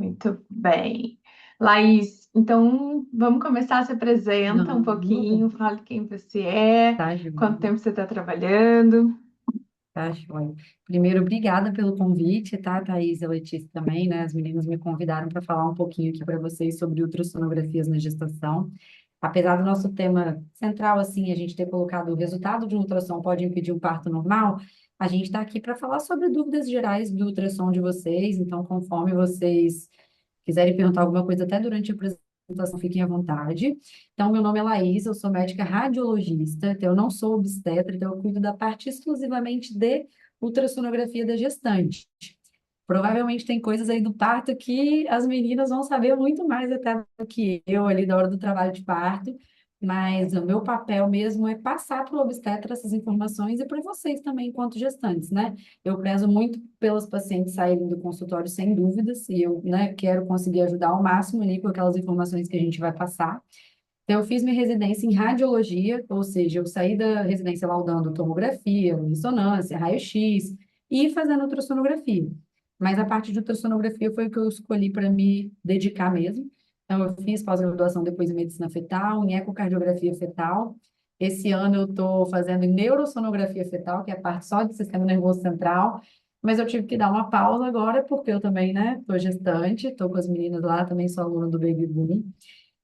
Muito bem. Laís, então vamos começar, se apresenta um Vamos, pouquinho, fale quem você é, tá, quanto joia, tempo você está trabalhando. tá, joia. Primeiro, obrigada pelo convite, tá, Thaís e Letícia também, né? As meninas me convidaram para falar um pouquinho aqui para vocês sobre ultrassonografias na gestação. Apesar do nosso tema central, assim, a gente ter colocado o resultado de um ultrassom pode impedir um parto normal, a gente está aqui para falar sobre dúvidas gerais do ultrassom de vocês, então, conforme vocês quiserem perguntar alguma coisa até durante a apresentação, fiquem à vontade. Então, meu nome é Laís, eu sou médica radiologista, então eu não sou obstetra, então eu cuido da parte exclusivamente de ultrassonografia da gestante. Provavelmente tem coisas aí do parto que as meninas vão saber muito mais até do que eu ali da hora do trabalho de parto, mas o meu papel mesmo é passar para o obstetra essas informações e para vocês também, enquanto gestantes, né? Eu prezo muito pelas pacientes saírem do consultório sem dúvidas e eu, né, quero conseguir ajudar ao máximo ali com aquelas informações que a gente vai passar. Então, eu fiz minha residência em radiologia, ou seja, eu saí da residência laudando tomografia, ressonância, raio-x e fazendo ultrassonografia. Mas a parte de ultrassonografia foi o que eu escolhi para me dedicar mesmo. Então, eu fiz pós-graduação depois em medicina fetal, em ecocardiografia fetal. Esse ano eu estou fazendo em neurosonografia fetal, que é a parte só do sistema nervoso central. Mas eu tive que dar uma pausa agora, porque eu também, né, estou gestante, estou com as meninas lá, também sou aluna do Baby Boom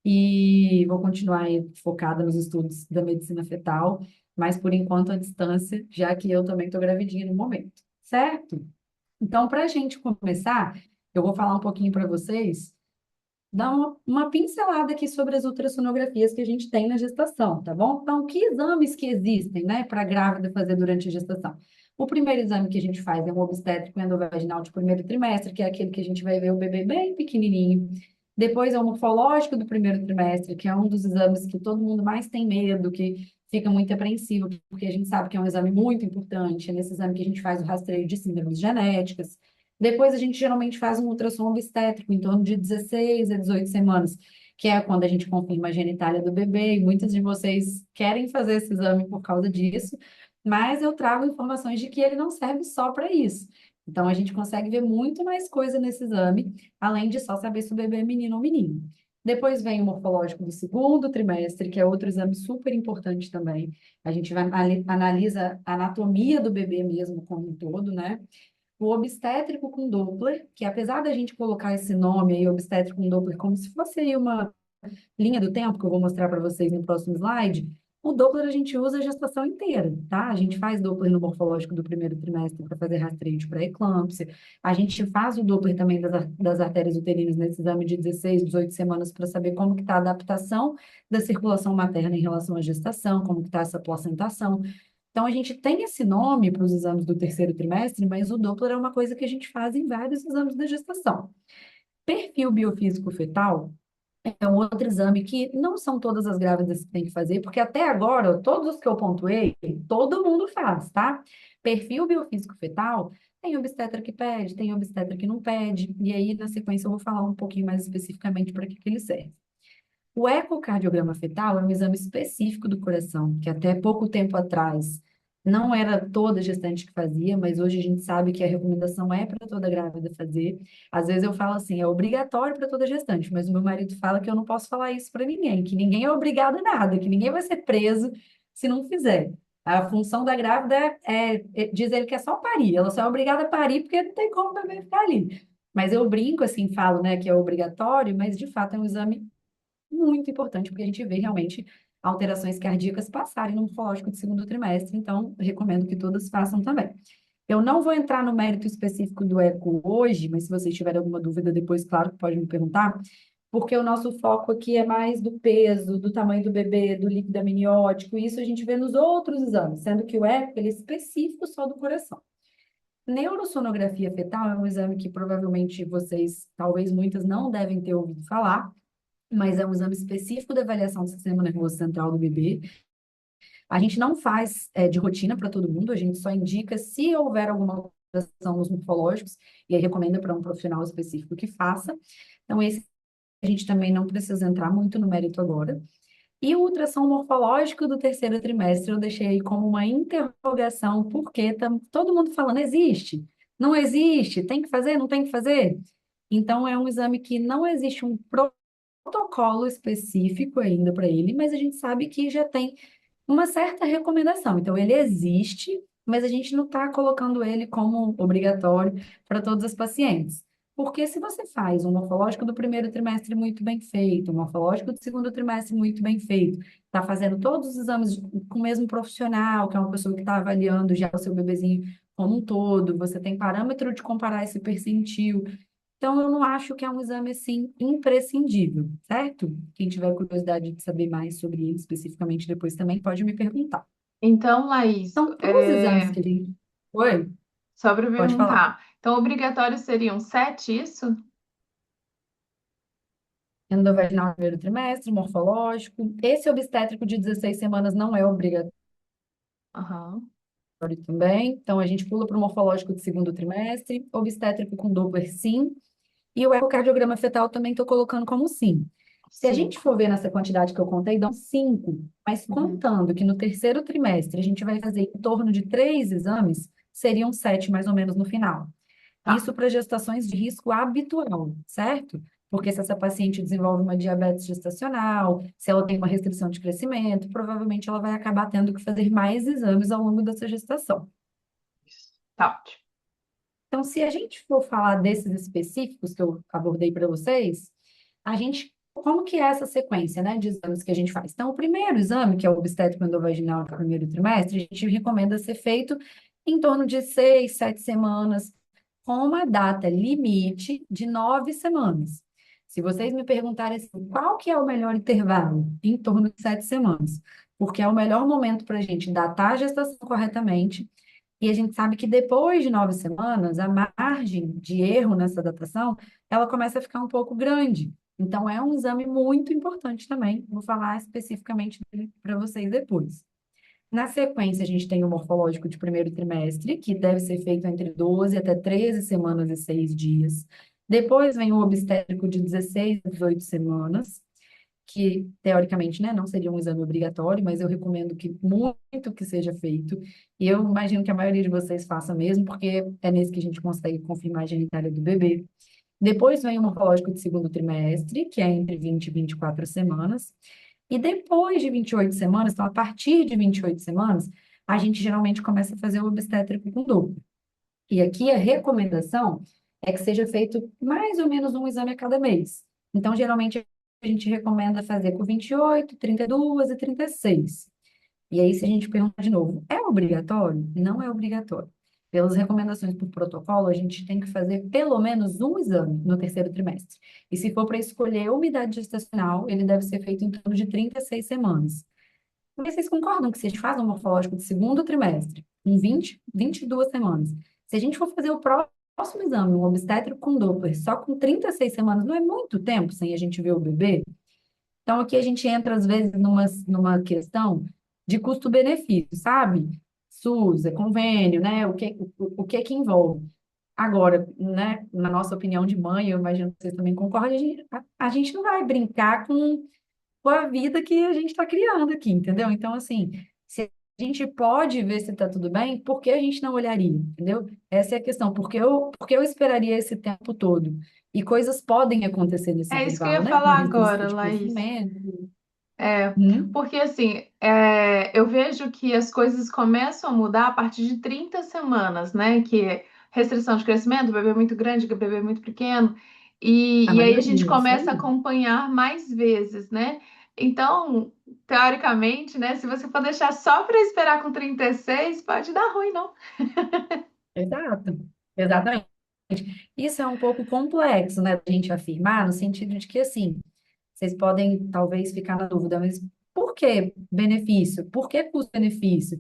e vou continuar aí focada nos estudos da medicina fetal, mas por enquanto à distância, já que eu também estou gravidinha no momento, certo? Então, para a gente começar, eu vou falar um pouquinho para vocês, dar uma pincelada aqui sobre as ultrassonografias que a gente tem na gestação, tá bom? Então, que exames que existem, né, para a grávida fazer durante a gestação? O primeiro exame que a gente faz é um obstétrico endovaginal de primeiro trimestre, que é aquele que a gente vai ver o bebê bem pequenininho. Depois é o morfológico do primeiro trimestre, que é um dos exames que todo mundo mais tem medo, que fica muito apreensivo, porque a gente sabe que é um exame muito importante. É nesse exame que a gente faz o rastreio de síndromes genéticas. Depois a gente geralmente faz um ultrassom obstétrico em torno de 16 a 18 semanas, que é quando a gente confirma a genitália do bebê, e muitas de vocês querem fazer esse exame por causa disso, mas eu trago informações de que ele não serve só para isso. Então a gente consegue ver muito mais coisa nesse exame, além de só saber se o bebê é menino ou menino. Depois vem o morfológico do segundo trimestre, que é outro exame super importante também. A gente vai analisa a anatomia do bebê mesmo como um todo, né? O obstétrico com Doppler, que apesar da gente colocar esse nome aí, obstétrico com Doppler, como se fosse aí uma linha do tempo, que eu vou mostrar para vocês no próximo slide, o Doppler a gente usa a gestação inteira, tá? A gente faz Doppler no morfológico do primeiro trimestre para fazer rastreio de pré-eclâmpsia. A gente faz o Doppler também das artérias uterinas nesse exame de 16, 18 semanas para saber como que está a adaptação da circulação materna em relação à gestação, como que está essa placentação. Então, a gente tem esse nome para os exames do terceiro trimestre, mas o Doppler é uma coisa que a gente faz em vários exames da gestação. Perfil biofísico fetal é um outro exame que não são todas as grávidas que têm que fazer, porque até agora, todos os que eu pontuei, todo mundo faz, tá? Perfil biofísico fetal, tem obstetra que pede, tem obstetra que não pede, e aí, na sequência, eu vou falar um pouquinho mais especificamente para que ele serve. O ecocardiograma fetal é um exame específico do coração, que até pouco tempo atrás não era toda gestante que fazia, mas hoje a gente sabe que a recomendação é para toda grávida fazer. Às vezes eu falo assim, é obrigatório para toda gestante, mas o meu marido fala que eu não posso falar isso para ninguém, que ninguém é obrigado a nada, que ninguém vai ser preso se não fizer. A função da grávida diz ele que é só parir, ela só é obrigada a parir porque não tem como o bebê ficar ali. Mas eu brinco assim, falo, né, que é obrigatório, mas de fato é um exame muito importante, porque a gente vê realmente alterações cardíacas passarem no morfológico do segundo trimestre, então recomendo que todas façam também. Eu não vou entrar no mérito específico do eco hoje, mas se vocês tiverem alguma dúvida depois, claro que pode me perguntar, porque o nosso foco aqui é mais do peso, do tamanho do bebê, do líquido amniótico, e isso a gente vê nos outros exames, sendo que o eco ele é específico só do coração. Neurosonografia fetal é um exame que provavelmente vocês, talvez muitas, não devem ter ouvido falar, mas é um exame específico da avaliação do sistema nervoso central do bebê. A gente não faz de rotina para todo mundo, a gente só indica se houver alguma alteração nos morfológicos, e aí recomenda para um profissional específico que faça. Então, esse a gente também não precisa entrar muito no mérito agora. E o ultrassom morfológico do terceiro trimestre eu deixei aí como uma interrogação, porque tá todo mundo falando, existe? Não existe? Tem que fazer? Não tem que fazer? Então, é um exame que não existe um protocolo específico ainda para ele, mas a gente sabe que já tem uma certa recomendação. Então, ele existe, mas a gente não está colocando ele como obrigatório para todas as pacientes. Porque se você faz um morfológico do primeiro trimestre muito bem feito, um morfológico do segundo trimestre muito bem feito, está fazendo todos os exames com o mesmo profissional, que é uma pessoa que está avaliando já o seu bebezinho como um todo, você tem parâmetro de comparar esse percentil. Então, eu não acho que é um exame assim imprescindível, certo? Quem tiver curiosidade de saber mais sobre ele especificamente depois também pode me perguntar. Então, Laís, Então, para os exames que a gente. Oi, só para pode falar. perguntar. Então, obrigatórios seriam 7, isso? Endovaginal no primeiro trimestre, morfológico. Esse obstétrico de 16 semanas não é obrigatório Aham. também. Então, a gente pula para o morfológico de segundo trimestre. Obstétrico com Doppler, sim. E o ecocardiograma fetal também estou colocando como sim. Se a gente 5. for ver nessa quantidade que eu contei, dão 5, mas Uhum. contando que no terceiro trimestre a gente vai fazer em torno de 3 exames, seriam 7 mais ou menos no final. Tá. Isso para gestações de risco habitual, certo? Porque se essa paciente desenvolve uma diabetes gestacional, se ela tem uma restrição de crescimento, provavelmente ela vai acabar tendo que fazer mais exames ao longo dessa gestação. Tá ótimo. Então, se a gente for falar desses específicos que eu abordei para vocês, como que é essa sequência, né, de exames que a gente faz? Então, o primeiro exame, que é o obstétrico endovaginal do primeiro trimestre, a gente recomenda ser feito em torno de 6, 7 semanas, com uma data limite de 9 semanas. Se vocês me perguntarem assim, qual que é o melhor intervalo? Em torno de 7 semanas, porque é o melhor momento para a gente datar a gestação corretamente, e a gente sabe que depois de 9 semanas, a margem de erro nessa datação, ela começa a ficar um pouco grande. Então, é um exame muito importante também. Vou falar especificamente dele para vocês depois. Na sequência, a gente tem o morfológico de primeiro trimestre, que deve ser feito entre 12 até 13 semanas e 6 dias. Depois vem o obstétrico de 16 a 18 semanas, que teoricamente, né, não seria um exame obrigatório, mas eu recomendo que muito que seja feito. E eu imagino que a maioria de vocês faça mesmo, porque é nesse que a gente consegue confirmar a genitália do bebê. Depois vem o morfológico de segundo trimestre, que é entre 20 e 24 semanas. E depois de 28 semanas, então a partir de 28 semanas, a gente geralmente começa a fazer o obstétrico com duplo. E aqui a recomendação é que seja feito mais ou menos um exame a cada mês. Então, geralmente, a gente recomenda fazer com 28, 32 e 36. E aí, se a gente perguntar de novo, é obrigatório? Não é obrigatório. Pelas recomendações por protocolo, a gente tem que fazer pelo menos um exame no terceiro trimestre. E se for para escolher uma idade gestacional, ele deve ser feito em torno de 36 semanas. Mas vocês concordam que se a gente faz um morfológico de segundo trimestre, em 22 semanas, se a gente for fazer o próximo exame, um obstétrico com Doppler, só com 36 semanas, não é muito tempo sem a gente ver o bebê? Então, aqui a gente entra, às vezes, numa questão de custo-benefício, sabe? SUS, é convênio, né? O que é que envolve? Agora, né, na nossa opinião de mãe, eu imagino que vocês também concordam, a gente não vai brincar com a vida que a gente está criando aqui, entendeu? Então, assim, se a gente pode ver se está tudo bem, por que a gente não olharia, entendeu? Essa é a questão, porque eu esperaria esse tempo todo? E coisas podem acontecer nesse É isso que eu ia intervalo, né? Uma falar restrição agora, de Laís. crescimento. É, Hum? porque assim, eu vejo que as coisas começam a mudar a partir de 30 semanas, né? Que é restrição de crescimento, bebê muito grande, bebê muito pequeno, A e aí a gente maioria, isso começa a aí. acompanhar mais vezes, né? Então, teoricamente, né? Se você for deixar só para esperar com 36, pode dar ruim, não? Exato, exatamente. Isso é um pouco complexo, né, da gente afirmar, no sentido de que, assim, vocês podem talvez ficar na dúvida, mas por que benefício? Por que custo-benefício?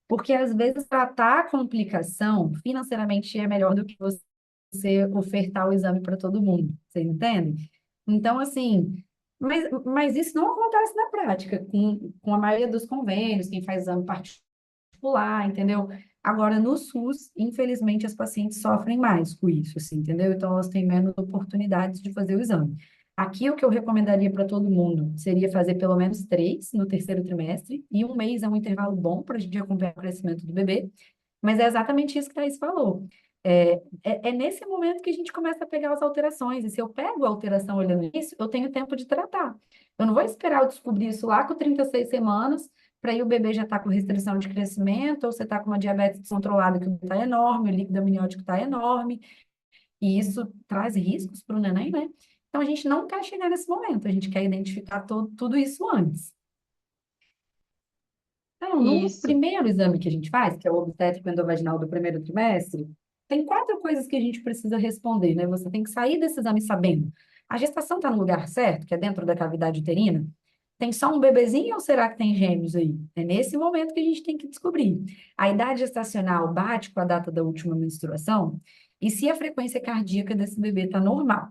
Porque às vezes tratar a complicação financeiramente é melhor do que você ofertar o exame para todo mundo, vocês entendem? Então, assim, mas isso não acontece na prática, com a maioria dos convênios, quem faz exame particular, entendeu? Agora, no SUS, infelizmente, as pacientes sofrem mais com isso, assim, entendeu? Então, elas têm menos oportunidades de fazer o exame. Aqui, o que eu recomendaria para todo mundo seria fazer pelo menos 3 no terceiro trimestre, e um mês é um intervalo bom para a gente acompanhar o crescimento do bebê, mas é exatamente isso que a Thaís falou. É nesse momento que a gente começa a pegar as alterações. E se eu pego a alteração olhando isso, eu tenho tempo de tratar. Eu não vou esperar eu descobrir isso lá com 36 semanas, para aí o bebê já está com restrição de crescimento, ou você está com uma diabetes descontrolada que está enorme, o líquido amniótico está enorme, e isso traz riscos para o neném, né? Então a gente não quer chegar nesse momento, a gente quer identificar tudo isso antes. Então, no Isso, primeiro exame que a gente faz, que é o obstétrico endovaginal do primeiro trimestre, tem quatro coisas que a gente precisa responder, né? Você tem que sair desse exame sabendo. A gestação está no lugar certo, que é dentro da cavidade uterina? Tem só um bebezinho ou será que tem gêmeos aí? É nesse momento que a gente tem que descobrir. A idade gestacional bate com a data da última menstruação? E se a frequência cardíaca desse bebê está normal?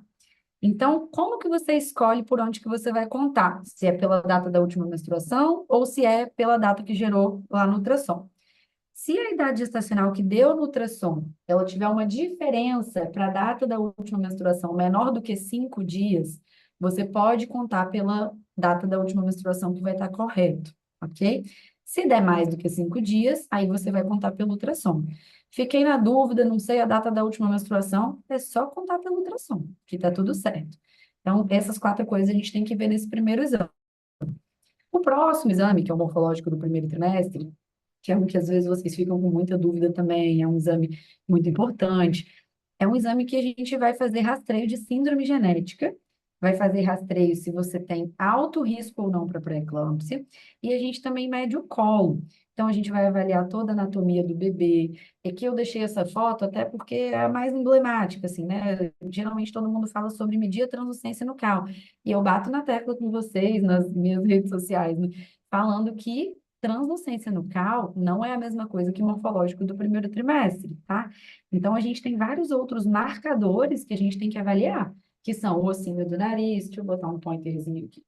Então, como que você escolhe por onde que você vai contar? Se é pela data da última menstruação ou se é pela data que gerou lá no ultrassom. Se a idade gestacional que deu no ultrassom, ela tiver uma diferença para a data da última menstruação menor do que 5 dias, você pode contar pela data da última menstruação que vai estar correto, ok? Se der mais do que 5 dias, aí você vai contar pelo ultrassom. Fiquei na dúvida, não sei a data da última menstruação, é só contar pelo ultrassom, que tá tudo certo. Então, essas quatro coisas a gente tem que ver nesse primeiro exame. O próximo exame, que é o morfológico do primeiro trimestre, que é um que às vezes vocês ficam com muita dúvida também, é um exame muito importante. É um exame que a gente vai fazer rastreio de síndrome genética, vai fazer rastreio se você tem alto risco ou não para pré-eclâmpsia, e a gente também mede o colo. Então, a gente vai avaliar toda a anatomia do bebê. E aqui eu deixei essa foto até porque é a mais emblemática, assim, né? Geralmente todo mundo fala sobre medir a translucência nucal. E eu bato na tecla com vocês nas minhas redes sociais, né? Falando que translucência nucal não é a mesma coisa que morfológico do primeiro trimestre, tá? Então, a gente tem vários outros marcadores que a gente tem que avaliar, que são o ossinho do nariz, deixa eu botar um pointerzinho aqui.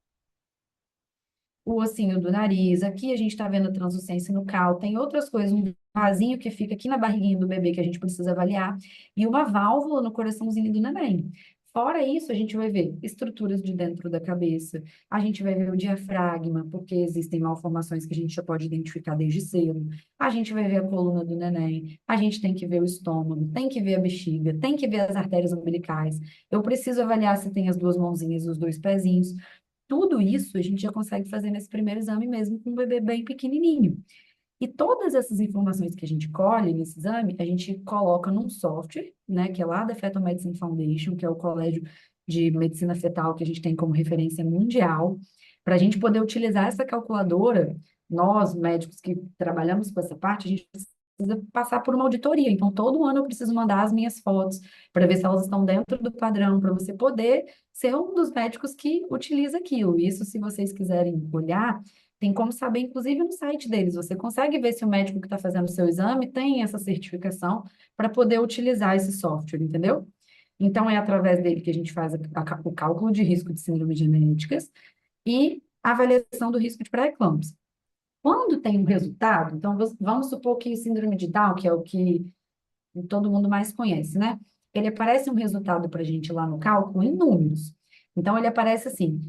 O ossinho do nariz, aqui a gente está vendo a translucência nucal, tem outras coisas, um vasinho que fica aqui na barriguinha do bebê que a gente precisa avaliar, e uma válvula no coraçãozinho do neném. Fora isso, a gente vai ver estruturas de dentro da cabeça, a gente vai ver o diafragma, porque existem malformações que a gente já pode identificar desde cedo, a gente vai ver a coluna do neném, a gente tem que ver o estômago, tem que ver a bexiga, tem que ver as artérias umbilicais, eu preciso avaliar se tem as duas mãozinhas e os dois pezinhos, tudo isso a gente já consegue fazer nesse primeiro exame mesmo com um bebê bem pequenininho. E todas essas informações que a gente colhe nesse exame, a gente coloca num software, né, que é lá da Fetal Medicine Foundation, que é o colégio de medicina fetal que a gente tem como referência mundial, para a gente poder utilizar essa calculadora, nós, médicos que trabalhamos com essa parte, a gente precisa passar por uma auditoria. Então, todo ano eu preciso mandar as minhas fotos para ver se elas estão dentro do padrão, para você poder ser um dos médicos que utiliza aquilo. Isso, se vocês quiserem olhar, tem como saber, inclusive, no site deles. Você consegue ver se o médico que está fazendo o seu exame tem essa certificação para poder utilizar esse software, entendeu? Então, é através dele que a gente faz o cálculo de risco de síndromes genéticas e a avaliação do risco de pré-eclâmpsia. Quando tem um resultado, então vamos supor que síndrome de Down, que é o que todo mundo mais conhece, né? Ele aparece um resultado para a gente lá no cálculo em números. Então, ele aparece assim: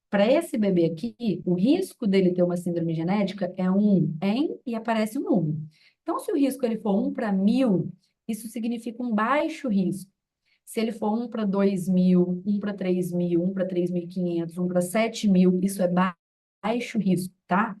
para esse bebê aqui, o risco dele ter uma síndrome genética é 1 em, e aparece um número. Então, se o risco ele for 1 para 1.000, isso significa um baixo risco. Se ele for 1 para 2.000, 1 para 3.000, 1 para 3.500, 1 para 7.000, isso é baixo risco, tá?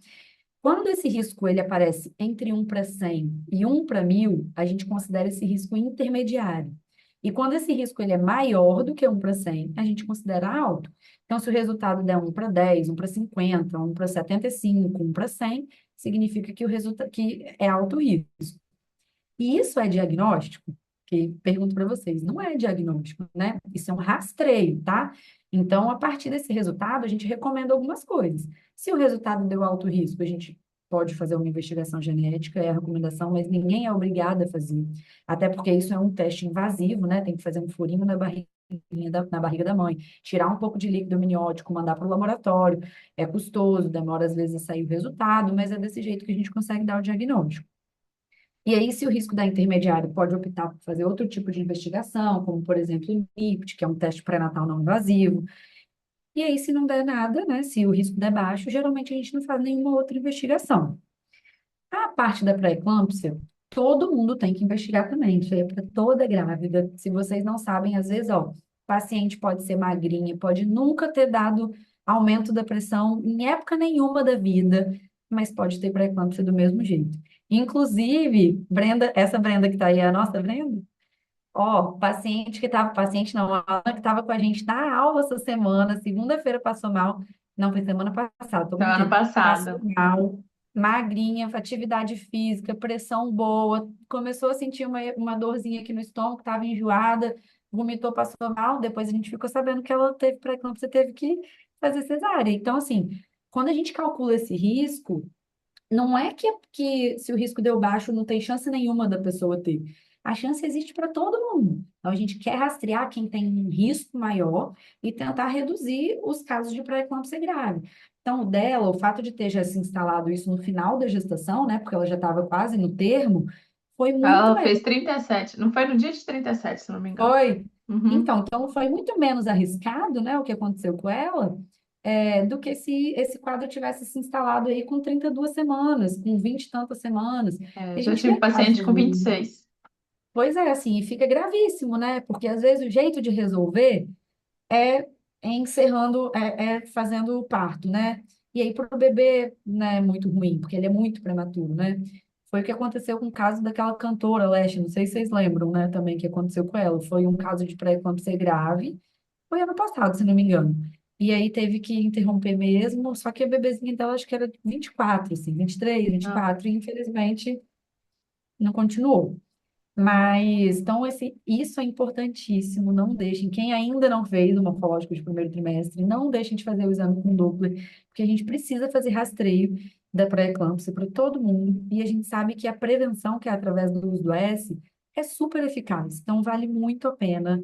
Quando esse risco ele aparece entre 1 para 100 e 1 para 1.000, a gente considera esse risco intermediário. E quando esse risco ele é maior do que 1 para 100, a gente considera alto. Então, se o resultado der 1 para 10, 1 para 50, 1 para 75, 1 para 100, significa que o resultado que é alto risco. E isso é diagnóstico? Que pergunto para vocês, não é diagnóstico, né? Isso é um rastreio, tá? Então, a partir desse resultado, a gente recomenda algumas coisas. Se o resultado deu alto risco, a gente pode fazer uma investigação genética, é a recomendação, mas ninguém é obrigado a fazer. Até porque isso é um teste invasivo, né? Tem que fazer um furinho na barriga na barriga da mãe, tirar um pouco de líquido amniótico, mandar para o laboratório. É custoso, demora às vezes a sair o resultado, mas é desse jeito que a gente consegue dar o diagnóstico. E aí, se o risco da intermediário pode optar por fazer outro tipo de investigação, como, por exemplo, o NIPT, que é um teste pré-natal não invasivo. E aí, se não der nada, né, se o risco der baixo, geralmente a gente não faz nenhuma outra investigação. A parte da pré-eclâmpsia, todo mundo tem que investigar também, isso aí é para toda grávida. Se vocês não sabem, às vezes, ó, paciente pode ser magrinha, pode nunca ter dado aumento da pressão em época nenhuma da vida, mas pode ter pré-eclâmpsia do mesmo jeito. Inclusive, Brenda, essa Brenda que tá aí é a nossa Brenda? Ó, paciente não, a Ana que estava com a gente na aula essa semana, segunda-feira passou mal, não, foi semana passada, tô Semana mentindo, passou passada. mal, magrinha, atividade física, pressão boa, começou a sentir uma dorzinha aqui no estômago, estava enjoada, vomitou, passou mal, depois a gente ficou sabendo que ela teve pré-eclâmpsia, teve que fazer cesárea. Então, assim, quando a gente calcula esse risco, não é que se o risco deu baixo, não tem chance nenhuma da pessoa ter. A chance existe para todo mundo. Então, a gente quer rastrear quem tem um risco maior e tentar reduzir os casos de pré-eclâmpsia grave. Então, o dela, o fato de ter já se instalado isso no final da gestação, né, porque ela já estava quase no termo, foi muito Ela melhor. fez 37. Não foi no dia de 37, se não me engano. Foi. Uhum. Então foi muito menos arriscado, né, o que aconteceu com ela, do que se esse quadro tivesse se instalado aí com 32 semanas, com 20 e tantas semanas. E É, a já gente tive vê paciente casos com aí. 26. Pois é, assim, e fica gravíssimo, né? Porque às vezes o jeito de resolver é é fazendo o parto, né? E aí para o bebê, né, é muito ruim, porque ele é muito prematuro, né? Foi o que aconteceu com o caso daquela cantora, Leste, não sei se vocês lembram, né, também que aconteceu com ela. Foi um caso de pré-eclâmpsia grave, foi ano passado, se não me engano. E aí teve que interromper mesmo, só que a bebezinha dela acho que era 24, assim, 23, Não. 24, e infelizmente não continuou. Mas, então, isso é importantíssimo. Não deixem, quem ainda não fez o morfológico de primeiro trimestre, não deixem de fazer o exame com Doppler, porque a gente precisa fazer rastreio da pré-eclâmpsia para todo mundo. E a gente sabe que a prevenção, que é através do uso do S, é super eficaz. Então, vale muito a pena.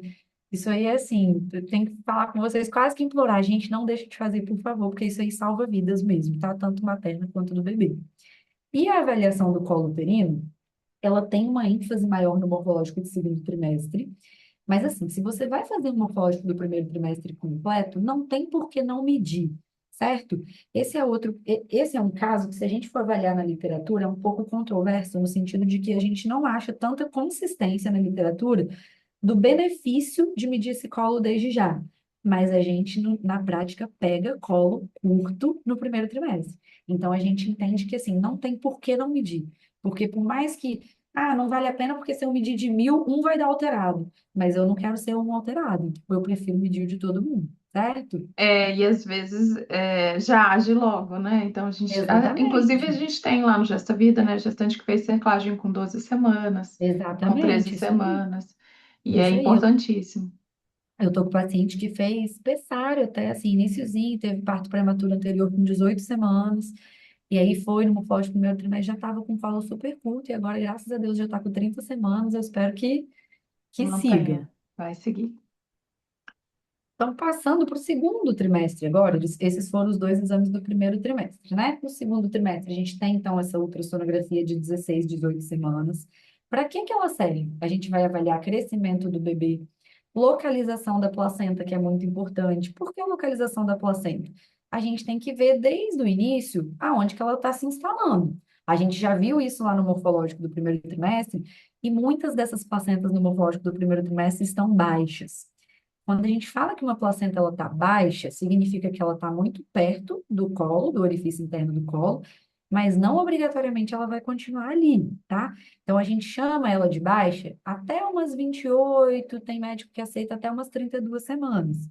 Isso aí é assim, eu tenho que falar com vocês, quase que implorar, gente, não deixe de fazer, por favor, porque isso aí salva vidas mesmo, tá? Tanto materna quanto do bebê. E a avaliação do colo uterino? Ela tem uma ênfase maior no morfológico de segundo trimestre. Mas, assim, se você vai fazer um morfológico do primeiro trimestre completo, não tem por que não medir, certo? Esse é um caso que, se a gente for avaliar na literatura, é um pouco controverso, no sentido de que a gente não acha tanta consistência na literatura do benefício de medir esse colo desde já. Mas a gente, na prática, pega colo curto no primeiro trimestre. Então, a gente entende que, assim, não tem por que não medir. Porque por mais que, não vale a pena porque se eu medir de 1.000, um vai dar alterado. Mas eu não quero ser um alterado. Eu prefiro medir o de todo mundo, certo? É, e às vezes já age logo, né? Então inclusive a Exatamente. gente tem lá no Gesta Vida, né? Gestante que fez cerclagem com 12 semanas, com 13 Exatamente, isso aí. semanas, e é Isso aí. importantíssimo. Eu tô com paciente que fez pessário até, assim, iniciozinho, teve parto prematuro anterior com 18 semanas, e aí foi no morfológico primeiro trimestre, já estava com fala super curto, e agora, graças a Deus, já está com 30 semanas, eu espero que siga. Mantenha, vai seguir. Então, passando para o segundo trimestre agora, esses foram os dois exames do primeiro trimestre, né? No segundo trimestre, a gente tem, então, essa ultrassonografia de 16, 18 semanas. Para que ela serve? A gente vai avaliar crescimento do bebê, localização da placenta, que é muito importante. Por que a localização da placenta? A gente tem que ver desde o início aonde que ela está se instalando. A gente já viu isso lá no morfológico do primeiro trimestre, e muitas dessas placentas no morfológico do primeiro trimestre estão baixas. Quando a gente fala que uma placenta ela está baixa, significa que ela está muito perto do colo, do orifício interno do colo, mas não obrigatoriamente ela vai continuar ali, tá? Então a gente chama ela de baixa até umas 28, tem médico que aceita até umas 32 semanas.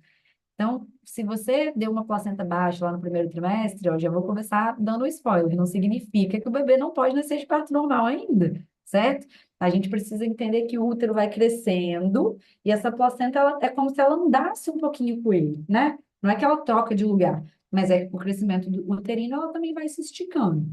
Então, se você deu uma placenta baixa lá no primeiro trimestre, ó, já vou começar dando um spoiler, não significa que o bebê não pode nascer de parto normal ainda, certo? A gente precisa entender que o útero vai crescendo e essa placenta ela, é como se ela andasse um pouquinho com ele, né? Não é que ela troca de lugar, mas é que o crescimento do uterino ela também vai se esticando.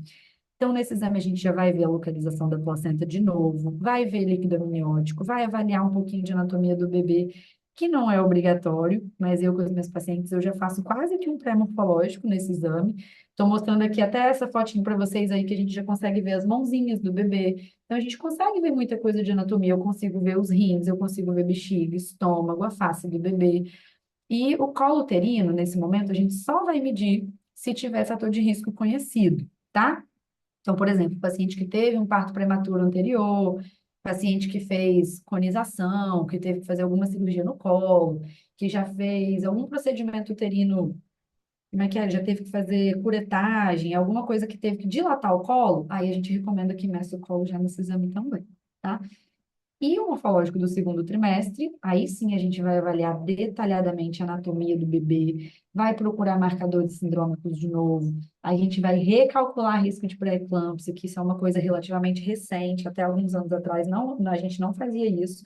Então, nesse exame, a gente já vai ver a localização da placenta de novo, vai ver líquido amniótico, vai avaliar um pouquinho de anatomia do bebê, que não é obrigatório, mas eu com os meus pacientes, eu já faço quase que um pré-morfológico nesse exame. Estou mostrando aqui até essa fotinho para vocês aí, que a gente já consegue ver as mãozinhas do bebê. Então, a gente consegue ver muita coisa de anatomia. Eu consigo ver os rins, eu consigo ver bexiga, estômago, a face do bebê. E o colo uterino, nesse momento, a gente só vai medir se tiver fator de risco conhecido, tá? Então, por exemplo, paciente que teve um parto prematuro anterior, paciente que fez conização, que teve que fazer alguma cirurgia no colo, que já fez algum procedimento uterino, como é que é? Já teve que fazer curetagem, alguma coisa que teve que dilatar o colo, aí a gente recomenda que meça o colo já nesse exame também, tá? E o morfológico do segundo trimestre, aí sim a gente vai avaliar detalhadamente a anatomia do bebê, vai procurar marcadores sindrômicos de novo, a gente vai recalcular risco de pré-eclâmpsia, que isso é uma coisa relativamente recente, até alguns anos atrás a gente não fazia isso.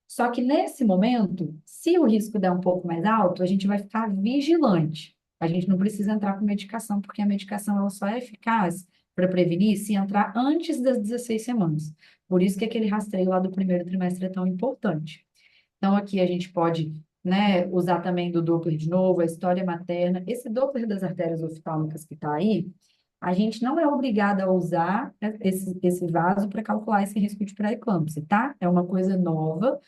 Só que nesse momento, se o risco der um pouco mais alto, a gente vai ficar vigilante. A gente não precisa entrar com medicação, porque a medicação ela só é eficaz para prevenir se entrar antes das 16 semanas. Por isso que aquele rastreio lá do primeiro trimestre é tão importante. Então, aqui a gente pode, né, usar também do Doppler de novo, a história materna. Esse Doppler das artérias oftálmicas que está aí, a gente não é obrigada a usar, né, esse vaso para calcular esse risco de pré-eclâmpsia, tá? É uma coisa nova.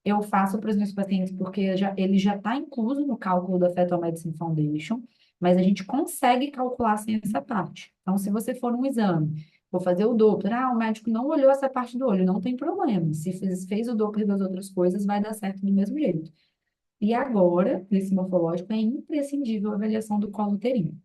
Eu faço para os meus pacientes porque ele já está incluso no cálculo da Fetal Medicine Foundation, mas a gente consegue calcular sem essa parte. Então, se você for num exame, vou fazer o Doppler, o médico não olhou essa parte do olho, não tem problema. Se fez o Doppler das outras coisas, vai dar certo do mesmo jeito. E agora, nesse morfológico, é imprescindível a avaliação do colo uterino.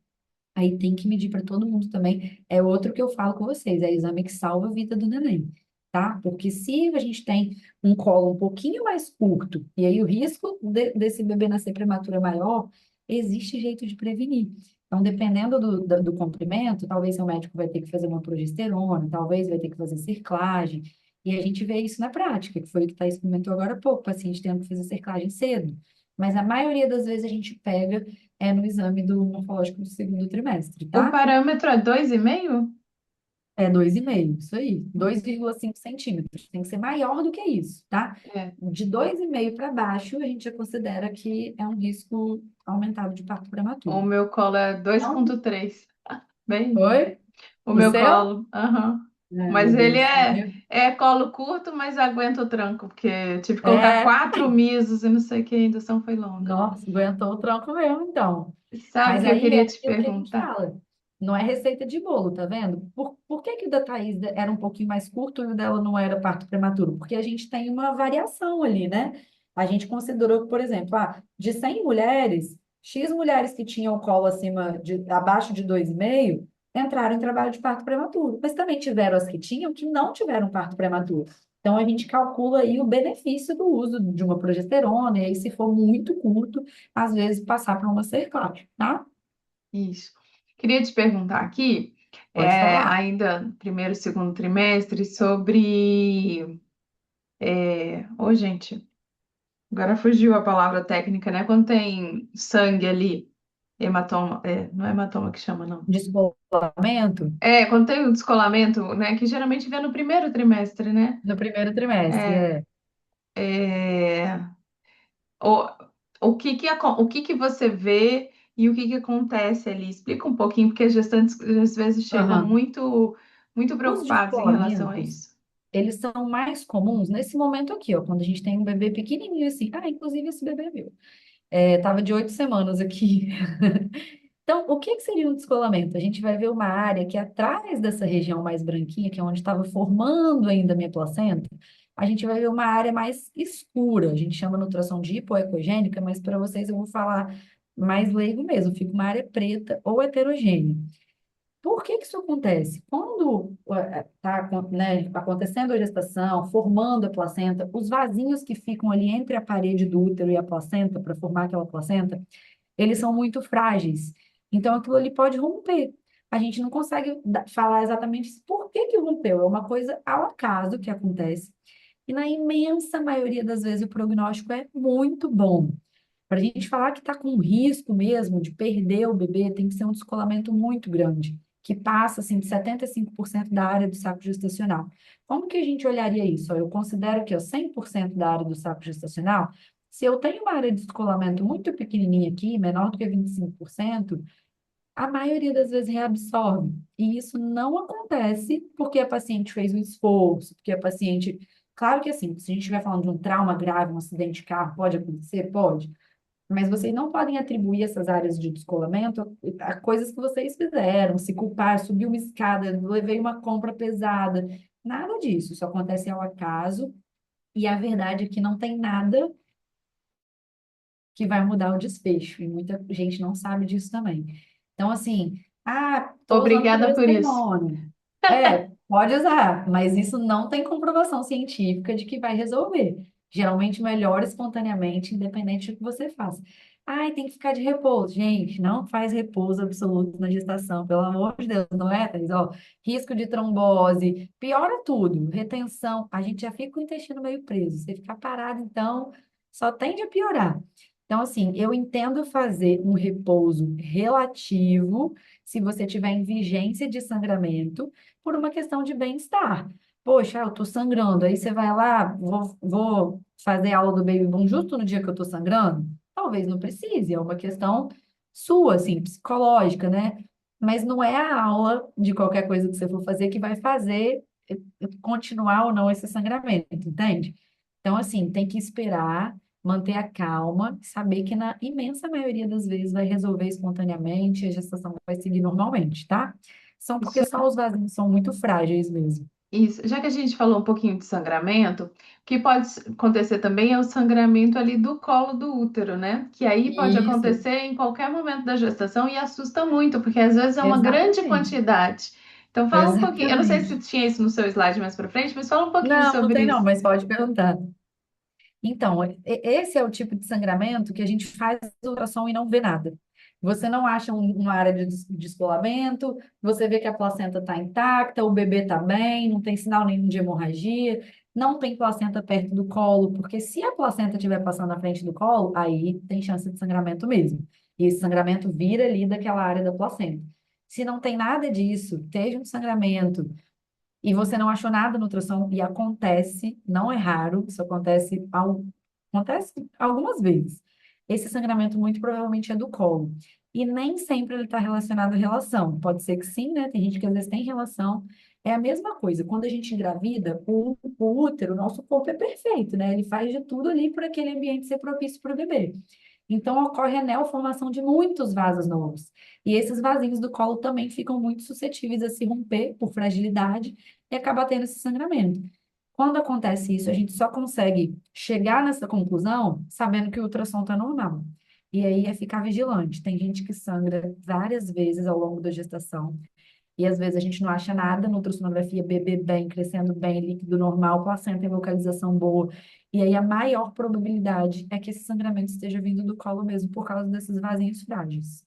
Aí tem que medir para todo mundo também. É outro que eu falo com vocês, é exame que salva a vida do neném, tá? Porque se a gente tem um colo um pouquinho mais curto, e aí o risco desse bebê nascer prematuro é maior, existe jeito de prevenir. Então, dependendo do comprimento, talvez seu médico vai ter que fazer uma progesterona, talvez vai ter que fazer cerclagem, e a gente vê isso na prática, que foi o que Thaís comentou agora há pouco, o paciente tendo que fazer cerclagem cedo. Mas a maioria das vezes a gente pega no exame do morfológico do segundo trimestre, O tá? parâmetro é 2,5? É 2,5, isso aí, 2,5 centímetros. Tem que ser maior do que isso, tá? É. De 2,5 para baixo, a gente já considera que é um risco aumentado de parto O prematuro. meu colo é Então, 2,3. Bem, foi? o O meu seu? colo. Aham. Ai, Mas meu ele Deus. é colo curto, mas aguenta o tranco, porque eu tive que colocar É, 4 misos e não sei o que, a indução foi longa. nossa, aguentou o tranco mesmo, então. Sabe o Mas que eu aí é queria te aquilo que a gente perguntar? fala. Não é receita de bolo, tá vendo? Por que que o da Thaís era um pouquinho mais curto e o dela não era parto prematuro? Porque a gente tem uma variação ali, né? A gente considerou que, por exemplo, de 100 mulheres, X mulheres que tinham colo abaixo de 2,5 entraram em trabalho de parto prematuro. Mas também tiveram as que tinham que não tiveram parto prematuro. Então, a gente calcula aí o benefício do uso de uma progesterona, e aí, se for muito curto, às vezes passar para uma cerclagem, tá? Isso. Queria te perguntar aqui, Pode falar. ainda primeiro, segundo trimestre, sobre. Ô, gente, agora fugiu a palavra técnica, né? Quando tem sangue ali, hematoma, não é hematoma que chama, não. Descolamento Quando tem o descolamento, né? Que geralmente vem no primeiro trimestre, né? no primeiro trimestre, É, é, o, o que que você vê e o que que acontece ali? Explica um pouquinho, porque as gestantes às vezes chegam Aham. muito Os preocupadas em relação a descolamentos, isso. eles são mais comuns nesse momento aqui, ó, quando a gente tem um bebê pequenininho assim. Inclusive esse bebê é meu. Tava de 8 semanas aqui. Então, o que que seria um descolamento? A gente vai ver uma área que atrás dessa região mais branquinha, que é onde estava formando ainda a minha placenta, a gente vai ver uma área mais escura. A gente chama na ultrassom de hipoecogênica, mas para vocês eu vou falar mais leigo mesmo. Fica uma área preta ou heterogênea. Por que que isso acontece? Quando está acontecendo a gestação, formando a placenta, os vasinhos que ficam ali entre a parede do útero e a placenta, para formar aquela placenta, eles são muito frágeis. Então, aquilo ali pode romper. A gente não consegue falar exatamente por que que rompeu. É uma coisa ao acaso que acontece. E na imensa maioria das vezes o prognóstico é muito bom. Para a gente falar que está com risco mesmo de perder o bebê, tem que ser um descolamento muito grande, que passa assim, de 75% da área do saco gestacional. Como que a gente olharia isso? Ó, eu considero que ó, 100% da área do saco gestacional, se eu tenho uma área de descolamento muito pequenininha aqui, menor do que 25%, a maioria das vezes reabsorve. E isso não acontece porque a paciente fez um esforço, porque a paciente. Claro que assim, se a gente estiver falando de um trauma grave, um acidente de carro, pode acontecer? Pode. Mas vocês não podem atribuir essas áreas de descolamento a coisas que vocês fizeram, se culpar, subir uma escada, levei uma compra pesada. Nada disso. Isso acontece ao acaso. E a verdade é que não tem nada que vai mudar o desfecho. E muita gente não sabe disso também. Então, assim, estou usando Obrigada por isso. paracetamol. Pode usar, mas isso não tem comprovação científica de que vai resolver. Geralmente melhora espontaneamente, independente do que você faça. Ai, tem que ficar de repouso. Gente, não faz repouso absoluto na gestação, pelo amor de Deus, não é, Thaís? Ó, risco de trombose, piora tudo, retenção, a gente já fica com o intestino meio preso. Se ficar parado, então, só tende a piorar. Então, assim, eu entendo fazer um repouso relativo se você tiver em vigência de sangramento por uma questão de bem-estar. Poxa, eu tô sangrando, aí você vai lá, vou fazer aula do Baby Boom justo no dia que eu tô sangrando? Talvez não precise, é uma questão sua, assim, psicológica, né? Mas não é a aula de qualquer coisa que você for fazer que vai fazer continuar ou não esse sangramento, entende? Então, assim, tem que esperar, manter a calma, saber que na imensa maioria das vezes vai resolver espontaneamente, a gestação vai seguir normalmente, tá? São porque Isso, só os vasinhos são muito frágeis mesmo. isso. Já que a gente falou um pouquinho de sangramento, o que pode acontecer também é o sangramento ali do colo do útero, né? Que aí pode Isso, acontecer em qualquer momento da gestação e assusta muito, porque às vezes é uma grande exatamente, quantidade. Então, fala um pouquinho. Eu não sei se exatamente. tinha isso no seu slide mais para frente, mas fala um pouquinho Não, não sobre tem não, isso. mas pode perguntar. Então, esse é o tipo de sangramento que a gente faz ultrassom e não vê nada. Você não acha uma área de descolamento, você vê que a placenta está intacta, o bebê está bem, não tem sinal nenhum de hemorragia, não tem placenta perto do colo, porque se a placenta estiver passando na frente do colo, aí tem chance de sangramento mesmo. E esse sangramento vira ali daquela área da placenta. Se não tem nada disso, teve um sangramento, e você não achou nada no ultrassom, e acontece, não é raro, isso acontece algumas vezes. Esse sangramento muito provavelmente é do colo. E nem sempre ele está relacionado à relação. Pode ser que sim, né? Tem gente que às vezes tem relação. É a mesma coisa. Quando a gente engravida, o útero, o nosso corpo é perfeito, né? Ele faz de tudo ali para aquele ambiente ser propício para o bebê. Então, ocorre a neoformação de muitos vasos novos. E esses vasinhos do colo também ficam muito suscetíveis a se romper por fragilidade e acaba tendo esse sangramento. Quando acontece isso, a gente só consegue chegar nessa conclusão sabendo que o ultrassom está normal. E aí é ficar vigilante. Tem gente que sangra várias vezes ao longo da gestação. E às vezes a gente não acha nada na ultrassonografia, bebê bem, crescendo bem, líquido normal, placenta em localização boa. E aí a maior probabilidade é que esse sangramento esteja vindo do colo mesmo, por causa desses vasinhos frágeis.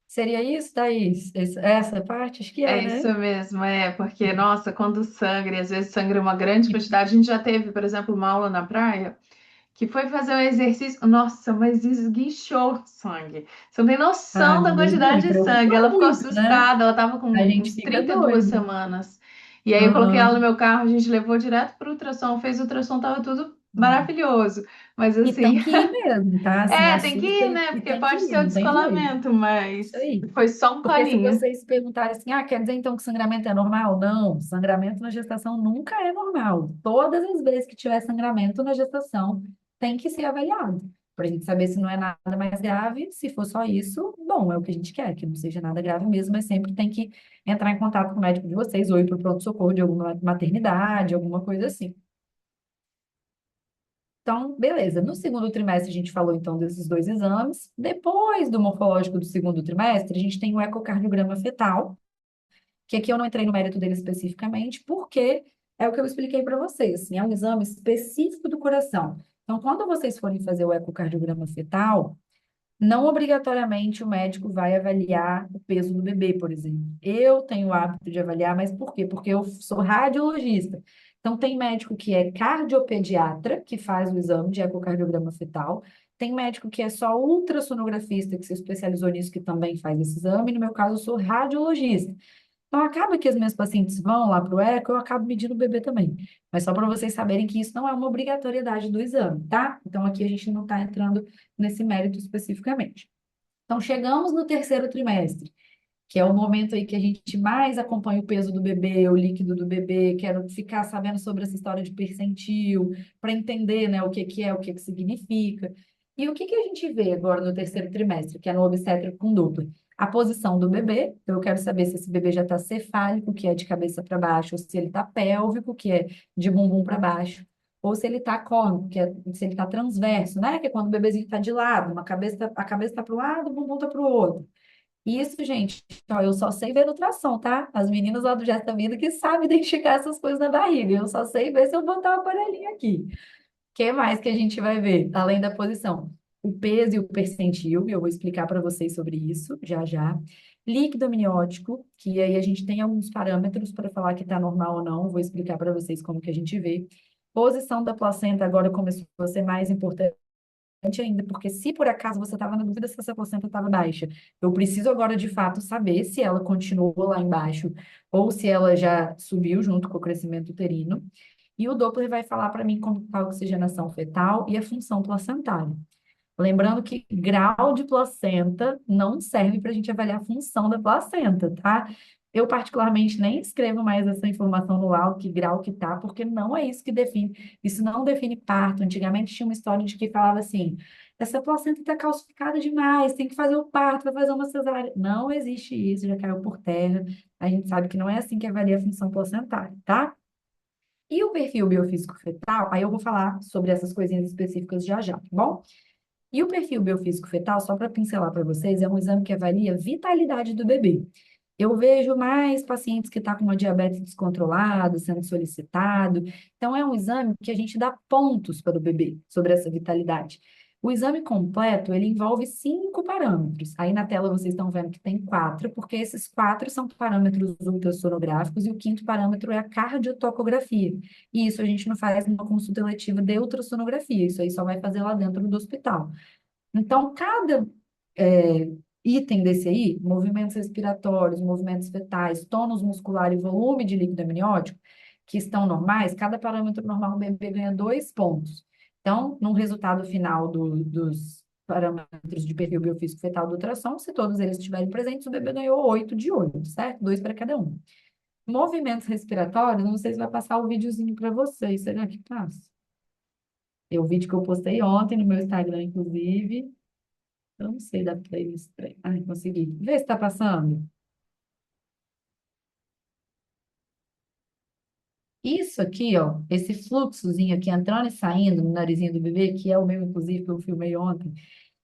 Seria isso, Thaís? Essa parte? Acho que é, É né? isso mesmo, porque, nossa, quando sangra, e às vezes sangra uma grande quantidade, a gente já teve, por exemplo, uma aula na praia, que foi fazer um exercício, nossa, mas esguichou sangue. Você não tem Ah, noção da meu Deus, não, quantidade e de sangue. Ela preocupa ficou muito, né? assustada, ela estava com A gente uns fica 32 doido. semanas. E aí eu coloquei ela no Aham. meu carro, a gente levou direto para o ultrassom, fez o ultrassom, tava tudo maravilhoso. Mas E assim, tem que ir mesmo, tá? Assim, tem que assusta ir, e, né? e Porque tem que pode ir, ser o não tem jeito. descolamento, mas Isso aí. foi só um Porque se colinho. vocês perguntarem assim, quer dizer então que sangramento é normal? Não, sangramento na gestação nunca é normal. Todas as vezes que tiver sangramento na gestação, tem que ser avaliado. Para a gente saber se não é nada mais grave. Se for só isso, bom, é o que a gente quer, que não seja nada grave mesmo, mas sempre tem que entrar em contato com o médico de vocês ou ir para o pronto-socorro de alguma maternidade, alguma coisa assim. Então, beleza. No segundo trimestre, a gente falou então desses dois exames. Depois do morfológico do segundo trimestre, a gente tem o ecocardiograma fetal, que aqui eu não entrei no mérito dele especificamente, porque é o que eu expliquei para vocês, assim, é um exame específico do coração. Então, quando vocês forem fazer o ecocardiograma fetal, não obrigatoriamente o médico vai avaliar o peso do bebê, por exemplo. Eu tenho o hábito de avaliar, mas por quê? Porque eu sou radiologista. Então, tem médico que é cardiopediatra, que faz o exame de ecocardiograma fetal. Tem médico que é só ultrassonografista, que se especializou nisso, que também faz esse exame. No meu caso, eu sou radiologista. Então, acaba que as minhas pacientes vão lá para o eco, eu acabo medindo o bebê também. Mas só para vocês saberem que isso não é uma obrigatoriedade do exame, tá? Então, aqui a gente não está entrando nesse mérito especificamente. Então, chegamos no terceiro trimestre, que é o momento aí que a gente mais acompanha o peso do bebê, o líquido do bebê, quero ficar sabendo sobre essa história de percentil, para entender, né, o que que é, o que que significa. E o que que a gente vê agora no terceiro trimestre, que é no obstétrico com duplo? A posição do bebê, então eu quero saber se esse bebê já está cefálico, que é de cabeça para baixo, ou se ele está pélvico, que é de bumbum para baixo, ou se ele está cônico, que é se ele está transverso, né? Que é quando o bebezinho está de lado, a cabeça está para um lado, o bumbum está para o outro. Isso, gente, ó, eu só sei ver no ultrassom, tá? As meninas lá do Gesta Vida que sabem identificar essas coisas na barriga. Eu só sei ver se eu botar o aparelhinho aqui. O que mais que a gente vai ver, além da posição? O peso e o percentil, e eu vou explicar para vocês sobre isso já já. Líquido amniótico, que aí a gente tem alguns parâmetros para falar que está normal ou não, vou explicar para vocês como que a gente vê. Posição da placenta agora começou a ser mais importante ainda, porque se por acaso você estava na dúvida se essa placenta estava baixa, eu preciso agora de fato saber se ela continuou lá embaixo ou se ela já subiu junto com o crescimento uterino. E o Doppler vai falar para mim como está a oxigenação fetal e a função placentária. Lembrando que grau de placenta não serve para a gente avaliar a função da placenta, tá? Eu, particularmente, nem escrevo mais essa informação no laudo, que grau que tá, porque não é isso que define. Isso não define parto. Antigamente tinha uma história de que falava assim: essa placenta está calcificada demais, tem que fazer o parto, vai fazer uma cesárea. Não existe isso, já caiu por terra. A gente sabe que não é assim que avalia a função placentária, tá? E o perfil biofísico fetal, aí eu vou falar sobre essas coisinhas específicas já já, tá bom? E o perfil biofísico fetal, só para pincelar para vocês, é um exame que avalia a vitalidade do bebê. Eu vejo mais pacientes que estão com uma diabetes descontrolada, sendo solicitado. Então, é um exame que a gente dá pontos para o bebê sobre essa vitalidade. O exame completo, ele envolve 5 parâmetros. Aí na tela vocês estão vendo que tem 4, porque esses 4 são parâmetros ultrassonográficos e o quinto parâmetro é a cardiotocografia. E isso a gente não faz numa consulta eletiva de ultrassonografia, isso aí só vai fazer lá dentro do hospital. Então, cada é, item desse aí, movimentos respiratórios, movimentos fetais, tônus muscular e volume de líquido amniótico, que estão normais, cada parâmetro normal do bebê ganha 2 pontos. Então, no resultado final dos parâmetros de perfil biofísico fetal do ultrassom, se todos eles estiverem presentes, o bebê ganhou 8 de 8, certo? 2 para cada um. Movimentos respiratórios, não sei se vai passar o videozinho para vocês, será que passa? É o vídeo que eu postei ontem no meu Instagram, inclusive. Eu não sei da playlist. Ai, consegui. Vê se está passando. Isso aqui, ó, esse fluxozinho aqui entrando e saindo no narizinho do bebê, que é o meu, inclusive, que eu filmei ontem,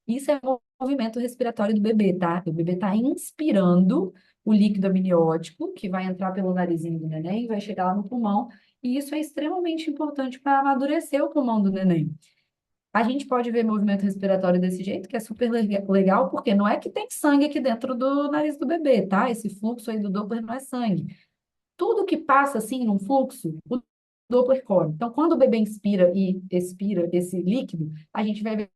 isso é o movimento respiratório do bebê, tá? O bebê está inspirando o líquido amniótico, que vai entrar pelo narizinho do neném, vai chegar lá no pulmão, e isso é extremamente importante para amadurecer o pulmão do neném. A gente pode ver movimento respiratório desse jeito, que é super legal, porque não é que tem sangue aqui dentro do nariz do bebê, tá? Esse fluxo aí do Doppler não é sangue. Tudo que passa assim num fluxo, o Doppler corre. Então, quando o bebê inspira e expira esse líquido, a gente vai ver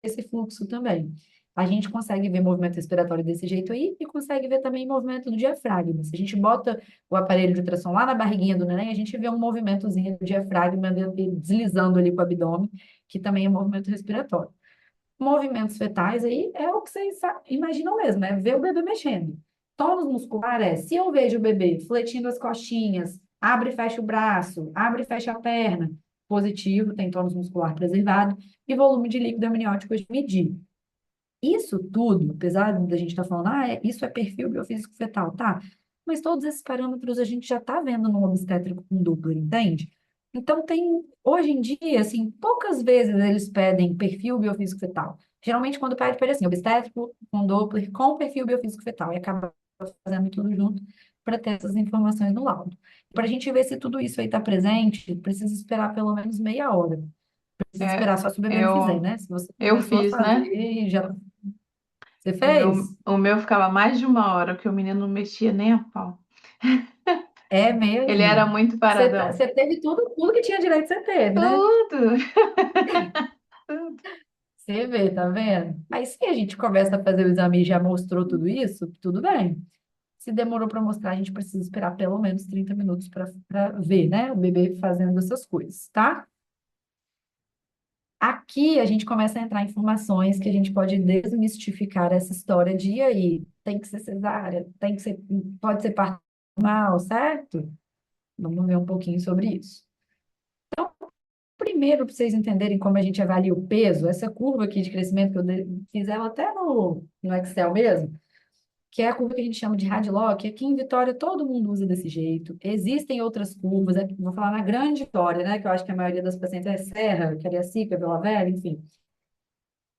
esse fluxo também. A gente consegue ver movimento respiratório desse jeito aí e consegue ver também movimento do diafragma. Se a gente bota o aparelho de ultrassom lá na barriguinha do neném, a gente vê um movimentozinho do diafragma deslizando ali com o abdômen, que também é movimento respiratório. Movimentos fetais aí é o que vocês imaginam mesmo, é ver o bebê mexendo. Tônus muscular é, se eu vejo o bebê fletindo as costinhas, abre e fecha o braço, abre e fecha a perna, positivo, tem tônus muscular preservado, e volume de líquido amniótico de medir. Isso tudo, apesar da gente estar falando, isso é perfil biofísico fetal, tá? Mas todos esses parâmetros a gente já está vendo no obstétrico com Doppler, entende? Então, hoje em dia, assim, poucas vezes eles pedem perfil biofísico fetal. Geralmente, quando pede assim, obstétrico com Doppler com perfil biofísico fetal, e acaba fazendo tudo junto para ter essas informações no laudo. Para a gente ver se tudo isso aí está presente, precisa esperar pelo menos meia hora. Precisa É, esperar só se o bebê não fizer, eu, né? Se você eu começou a fiz, fazer né? e já você O meu, fez? o meu ficava mais de uma hora, porque o menino não mexia nem a pau. É Ele era mesmo. muito Você, paradão. você teve tudo que tinha direito, você teve, né? Tudo! Tudo. Você vê, tá vendo? Aí, se a gente começa a fazer o exame e já mostrou tudo isso, tudo bem. Se demorou para mostrar, a gente precisa esperar pelo menos 30 minutos para ver, né? O bebê fazendo essas coisas, tá? Aqui a gente começa a entrar em informações que a gente pode desmistificar essa história de e aí, tem que ser cesárea, tem que ser, pode ser parto normal, certo? Vamos ver um pouquinho sobre isso. primeiro, para vocês entenderem como a gente avalia o peso, essa curva aqui de crescimento que eu fiz ela até no Excel mesmo, que é a curva que a gente chama de Hadlock. Aqui em Vitória todo mundo usa desse jeito. Existem outras curvas, vou falar na Grande Vitória, né, que eu acho que a maioria das pacientes é Serra, Cariacica, Vila Velha, enfim.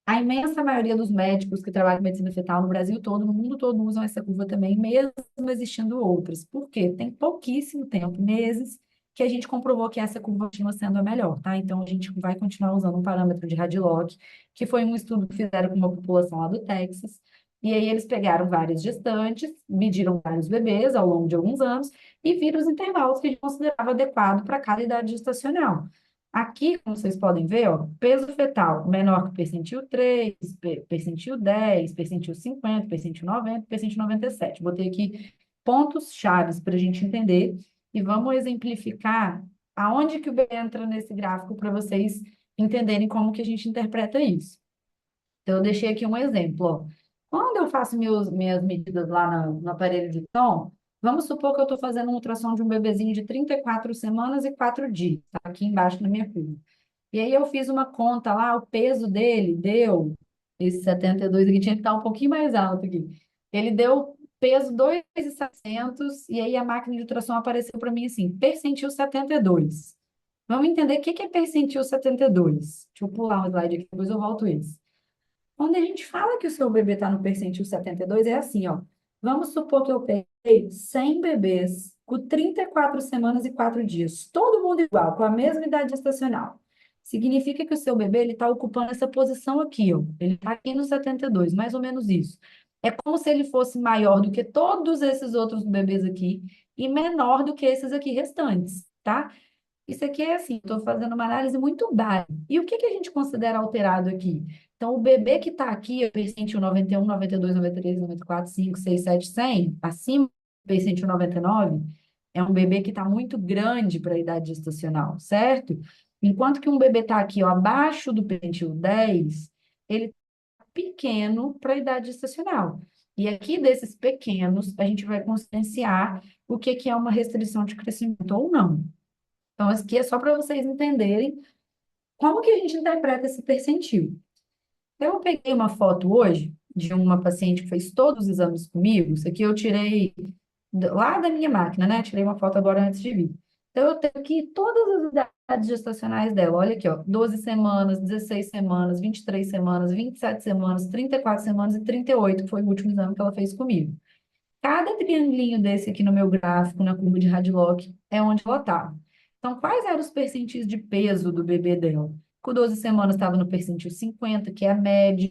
A imensa maioria dos médicos que trabalham em medicina fetal no Brasil todo, no mundo todo, usam essa curva também, mesmo existindo outras. Por quê? Tem pouquíssimo tempo, meses, que a gente comprovou que essa curva continua sendo a melhor, tá? Então, a gente vai continuar usando um parâmetro de Hadlock, que foi um estudo que fizeram com uma população lá do Texas, e aí eles pegaram várias gestantes, mediram vários bebês ao longo de alguns anos, e viram os intervalos que a gente considerava adequado para cada idade gestacional. Aqui, como vocês podem ver, ó, peso fetal menor que percentil 3, percentil 10, percentil 50, percentil 90, percentil 97. Botei aqui pontos chaves para a gente entender e vamos exemplificar aonde que o B entra nesse gráfico para vocês entenderem como que a gente interpreta isso. Então, eu deixei aqui um exemplo, ó. Quando eu faço minhas medidas lá no aparelho de som, vamos supor que eu estou fazendo um ultrassom de um bebezinho de 34 semanas e 4 dias, tá? Aqui embaixo na minha curva. E aí eu fiz uma conta lá, o peso dele deu, esse 72 aqui tinha que estar um pouquinho mais alto aqui. Ele deu peso 2.700 e aí a máquina de ultrassom apareceu para mim assim, percentil 72. Vamos entender o que que é percentil 72. Deixa eu pular um slide aqui, depois eu volto esse. Quando a gente fala que o seu bebê está no percentil 72, é assim, ó. Vamos supor que eu peguei 100 bebês com 34 semanas e 4 dias, todo mundo igual, com a mesma idade gestacional. Significa que o seu bebê ele está ocupando essa posição aqui, ó. Ele está aqui no 72, mais ou menos isso. É como se ele fosse maior do que todos esses outros bebês aqui e menor do que esses aqui restantes, tá? Isso aqui é assim, estou fazendo uma análise muito básica. E o que que a gente considera alterado aqui? Então, o bebê que está aqui, o percentil 91, 92, 93, 94, 5, 6, 7, 100, acima do percentil 99, é um bebê que está muito grande para a idade gestacional, certo? Enquanto que um bebê está aqui, ó, abaixo do percentil 10, ele está pequeno para a idade gestacional. E aqui desses pequenos, a gente vai conscienciar o que que é uma restrição de crescimento ou não. Então, isso aqui é só para vocês entenderem como que a gente interpreta esse percentil. Eu peguei uma foto hoje de uma paciente que fez todos os exames comigo. Isso aqui eu tirei lá da minha máquina, né? Tirei uma foto agora antes de vir. Então, eu tenho aqui todas as idades gestacionais dela. Olha aqui, ó, 12 semanas, 16 semanas, 23 semanas, 27 semanas, 34 semanas e 38, que foi o último exame que ela fez comigo. Cada triangulinho desse aqui no meu gráfico, na curva de Hadlock, é onde ela estava. Então, quais eram os percentis de peso do bebê dela? Com 12 semanas estava no percentil 50, que é a média.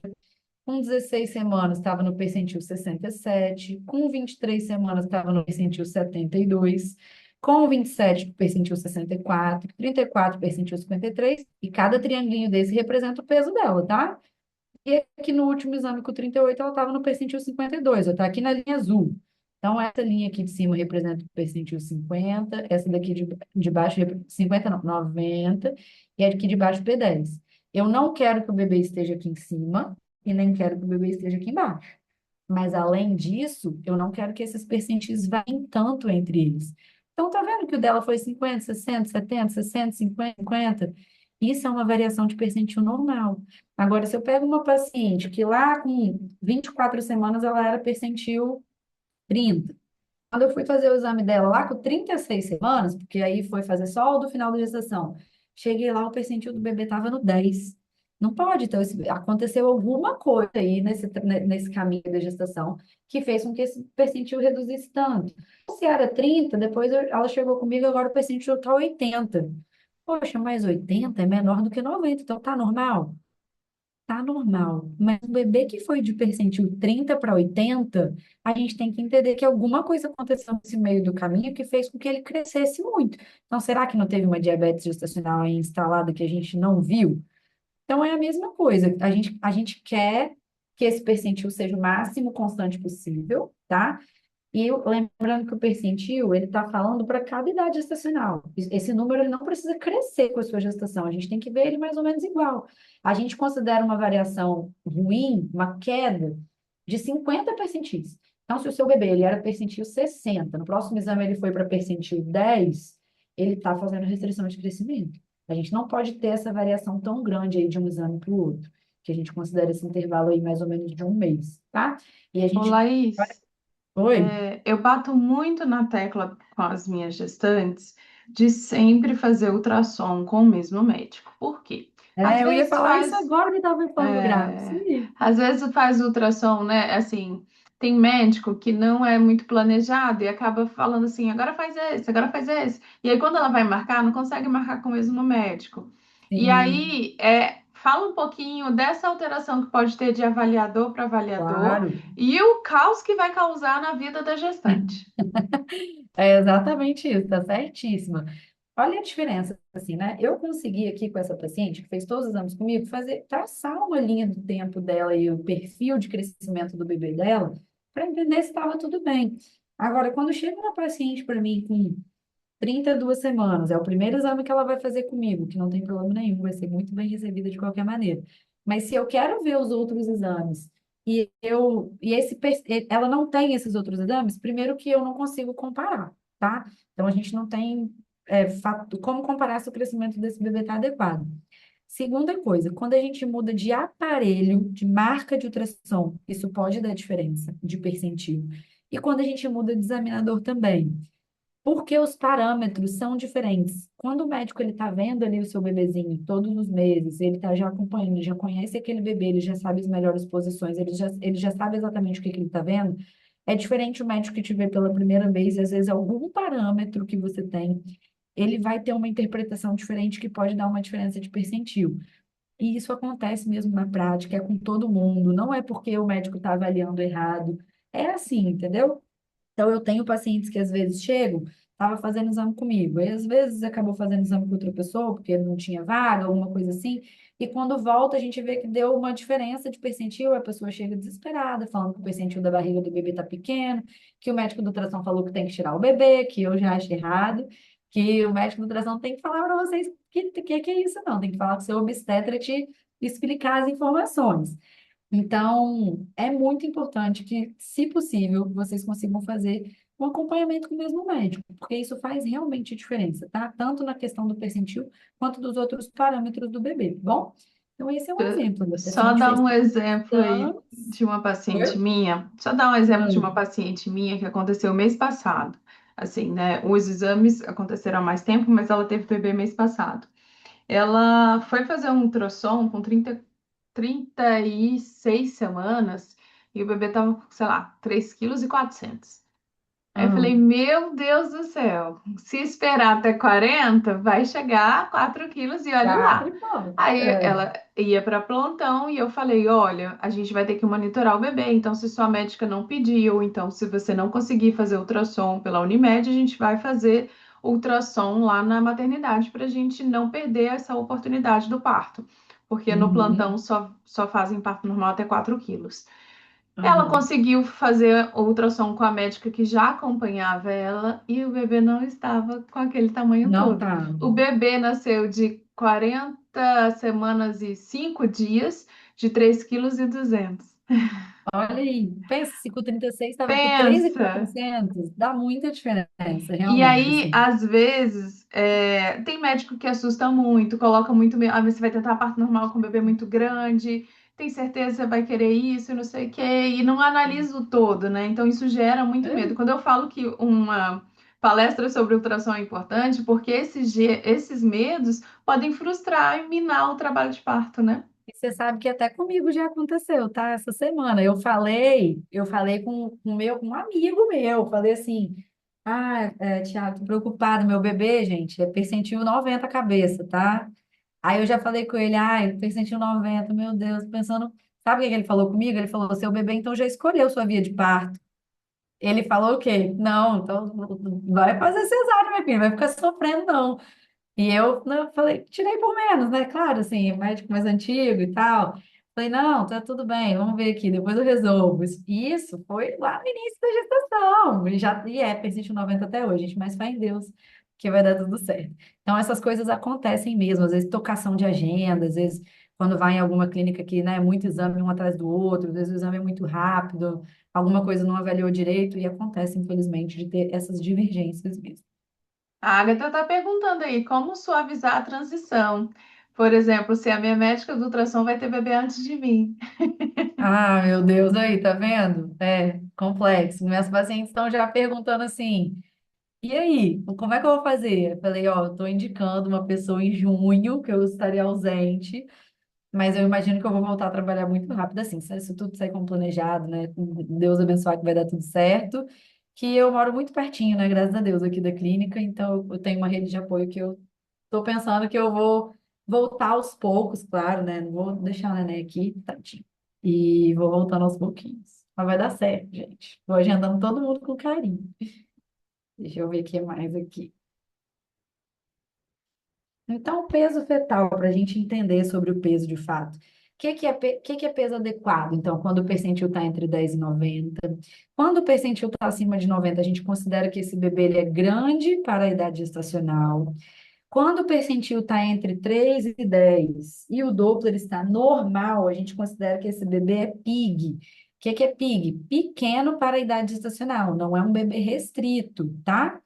Com 16 semanas estava no percentil 67. Com 23 semanas estava no percentil 72. Com 27, percentil 64. 34, percentil 53. E cada triangulinho desse representa o peso dela, tá? E aqui no último exame com 38, ela estava no percentil 52, está aqui na linha azul. Então, essa linha aqui de cima representa o percentil 50, essa daqui de baixo, 50 não, 90, e aqui de baixo P10. Eu não quero que o bebê esteja aqui em cima e nem quero que o bebê esteja aqui embaixo. Mas, além disso, eu não quero que esses percentis variem tanto entre eles. Então, tá vendo que o dela foi 50, 60, 70, 60, 50, 50? Isso é uma variação de percentil normal. Agora, se eu pego uma paciente que lá com 24 semanas ela era percentil 30. Quando eu fui fazer o exame dela lá com 36 semanas, porque aí foi fazer só o do final da gestação, cheguei lá, o percentil do bebê estava no 10. Não pode, então aconteceu alguma coisa aí nesse caminho da gestação que fez com que esse percentil reduzisse tanto. Se era 30, depois ela chegou comigo, agora o percentil está 80. Poxa, mas 80 é menor do que 90, então tá normal? Tá normal. Mas um bebê que foi de percentil 30 para 80, a gente tem que entender que alguma coisa aconteceu nesse meio do caminho que fez com que ele crescesse muito. Então, será que não teve uma diabetes gestacional aí instalada que a gente não viu? Então, é a mesma coisa. A gente quer que esse percentil seja o máximo constante possível, tá? E lembrando que o percentil, ele está falando para cada idade gestacional. Esse número ele não precisa crescer com a sua gestação, a gente tem que ver ele mais ou menos igual. A gente considera uma variação ruim, uma queda, de 50 percentis. Então, se o seu bebê ele era percentil 60, no próximo exame ele foi para percentil 10, ele está fazendo restrição de crescimento. A gente não pode ter essa variação tão grande aí de um exame para o outro, que a gente considera esse intervalo aí mais ou menos de um mês, tá? E a Ô, gente... Laís, Oi? eu bato muito na tecla com as minhas gestantes de sempre fazer ultrassom com o mesmo médico. Por quê? Às É, eu ia vezes falar isso faz, agora que estava falando grávida. é, Sim. às vezes faz ultrassom, né? Assim, tem médico que não é muito planejado e acaba falando assim, agora faz esse, agora faz esse. E aí, quando ela vai marcar, não consegue marcar com o mesmo médico. E Sim, aí, fala um pouquinho dessa alteração que pode ter de avaliador para avaliador claro. e o caos que vai causar na vida da gestante. É exatamente isso, tá certíssima. Olha a diferença, assim, né? Eu consegui aqui com essa paciente, que fez todos os exames comigo, fazer, traçar uma linha do tempo dela e o perfil de crescimento do bebê dela, para entender se estava tudo bem. Agora, quando chega uma paciente para mim com 32 semanas, é o primeiro exame que ela vai fazer comigo, que não tem problema nenhum, vai ser muito bem recebida de qualquer maneira. Mas se eu quero ver os outros exames ela não tem esses outros exames, primeiro que eu não consigo comparar, tá? Então a gente não tem como comparar se o crescimento desse bebê está adequado. Segunda coisa, quando a gente muda de aparelho, de marca de ultrassom, isso pode dar diferença de percentil. E quando a gente muda de examinador também. Porque os parâmetros são diferentes. Quando o médico ele está vendo ali o seu bebezinho todos os meses, ele está já acompanhando, ele já conhece aquele bebê, ele já sabe as melhores posições, ele já sabe exatamente o que, que ele está vendo. É diferente o médico que te vê pela primeira vez, e às vezes algum parâmetro que você tem, ele vai ter uma interpretação diferente que pode dar uma diferença de percentil. E isso acontece mesmo na prática, é com todo mundo, não é porque o médico está avaliando errado. É assim, entendeu? Então, eu tenho pacientes que às vezes chegam, estava fazendo exame comigo, e às vezes acabou fazendo exame com outra pessoa, porque não tinha vaga, alguma coisa assim, e quando volta a gente vê que deu uma diferença de percentil, a pessoa chega desesperada, falando que o percentil da barriga do bebê está pequeno, que o médico do ultrassom falou que tem que tirar o bebê, que eu já acho errado, que o médico do ultrassom tem que falar para vocês que é isso, não, tem que falar com o seu obstetra e te explicar as informações. Então, é muito importante que, se possível, vocês consigam fazer um acompanhamento com o mesmo médico, porque isso faz realmente diferença, tá? Tanto na questão do percentil, quanto dos outros parâmetros do bebê, tá bom? Então, esse é um exemplo. A Só paciente dar fez um todos os exemplo aí exames. de uma paciente Oi? minha. Só dar um exemplo de uma Hum. paciente minha que aconteceu mês passado. Assim, né? Os exames aconteceram há mais tempo, mas ela teve bebê mês passado. Ela foi fazer um ultrassom com 36 semanas e o bebê tava, sei lá, 3,4 kg. Aí eu falei, Ah, meu Deus do céu, se esperar até 40, vai chegar a 4 quilos e olhe quatro lá. e pouco. Aí É. ela ia para plantão e eu falei, olha, a gente vai ter que monitorar o bebê, então se sua médica não pedir, ou então se você não conseguir fazer ultrassom pela Unimed, a gente vai fazer ultrassom lá na maternidade para a gente não perder essa oportunidade do parto, porque no plantão Uhum. só fazem parto normal até 4 quilos. Ela Aham. conseguiu fazer o ultrassom com a médica que já acompanhava ela e o bebê não estava com aquele tamanho Não todo. tá. O bebê nasceu de 40 semanas e 5 dias, de 3,2 kg. Olha aí, pensa, se com 36 estava com Pensa! 3.400, dá muita diferença, E realmente, aí, assim. às vezes, tem médico que assusta muito, coloca muito medo. Ah, mas você vai tentar parto normal com um bebê muito grande, tem certeza que você vai querer isso, e não sei o quê, e não analisa o todo, né? Então, isso gera muito medo. É. Quando eu falo que uma palestra sobre ultrassom é importante, porque esses medos podem frustrar e minar o trabalho de parto, né? E você sabe que até comigo já aconteceu, tá? Essa semana eu falei com um amigo meu, falei assim, Thiago, tô preocupado, meu bebê, gente, é percentil 90 a cabeça, tá? Aí eu já falei com ele, percentil 90, meu Deus, pensando, sabe o que que ele falou comigo? Ele falou, seu bebê então já escolheu sua via de parto. Ele falou o quê? Não, então vai fazer cesárea, minha filha, vai ficar sofrendo, não. E eu, né, falei, tirei por menos, né? Claro, assim, médico mais antigo e tal. Falei, não, tá tudo bem, vamos ver aqui, depois eu resolvo. Isso foi lá no início da gestação. E é, persiste 90 até hoje, gente, mas fé em Deus que vai dar tudo certo. Então, essas coisas acontecem mesmo, às vezes tocação de agenda, às vezes quando vai em alguma clínica que, né, é muito exame um atrás do outro, às vezes o exame é muito rápido, alguma coisa não avaliou direito, e acontece, infelizmente, de ter essas divergências mesmo. A Agatha está perguntando aí como suavizar a transição. Por exemplo, se a minha médica do ultrassom vai ter bebê antes de mim. Ah, meu Deus, aí, tá vendo? É complexo. Meus pacientes estão já perguntando assim: e aí, como é que eu vou fazer? Eu falei: ó, eu tô indicando uma pessoa em junho, que eu estaria ausente, mas eu imagino que eu vou voltar a trabalhar muito rápido assim. Se isso tudo sair como planejado, né? Deus abençoar que vai dar tudo certo. Que eu moro muito pertinho, né? Graças a Deus, aqui da clínica, então eu tenho uma rede de apoio que eu tô pensando que eu vou voltar aos poucos, claro, né? Não vou deixar a neném aqui, tadinho. E vou voltando aos pouquinhos. Mas vai dar certo, gente. Vou agendando todo mundo com carinho. Deixa eu ver o que mais aqui. Então, o peso fetal, para a gente entender sobre o peso de fato. O que é peso adequado? Então, quando o percentil está entre 10 e 90. Quando o percentil está acima de 90, a gente considera que esse bebê ele é grande para a idade gestacional. Quando o percentil está entre 3 e 10 e o Doppler está normal, a gente considera que esse bebê é PIG. O que é PIG? Pequeno para a idade gestacional, não é um bebê restrito, tá?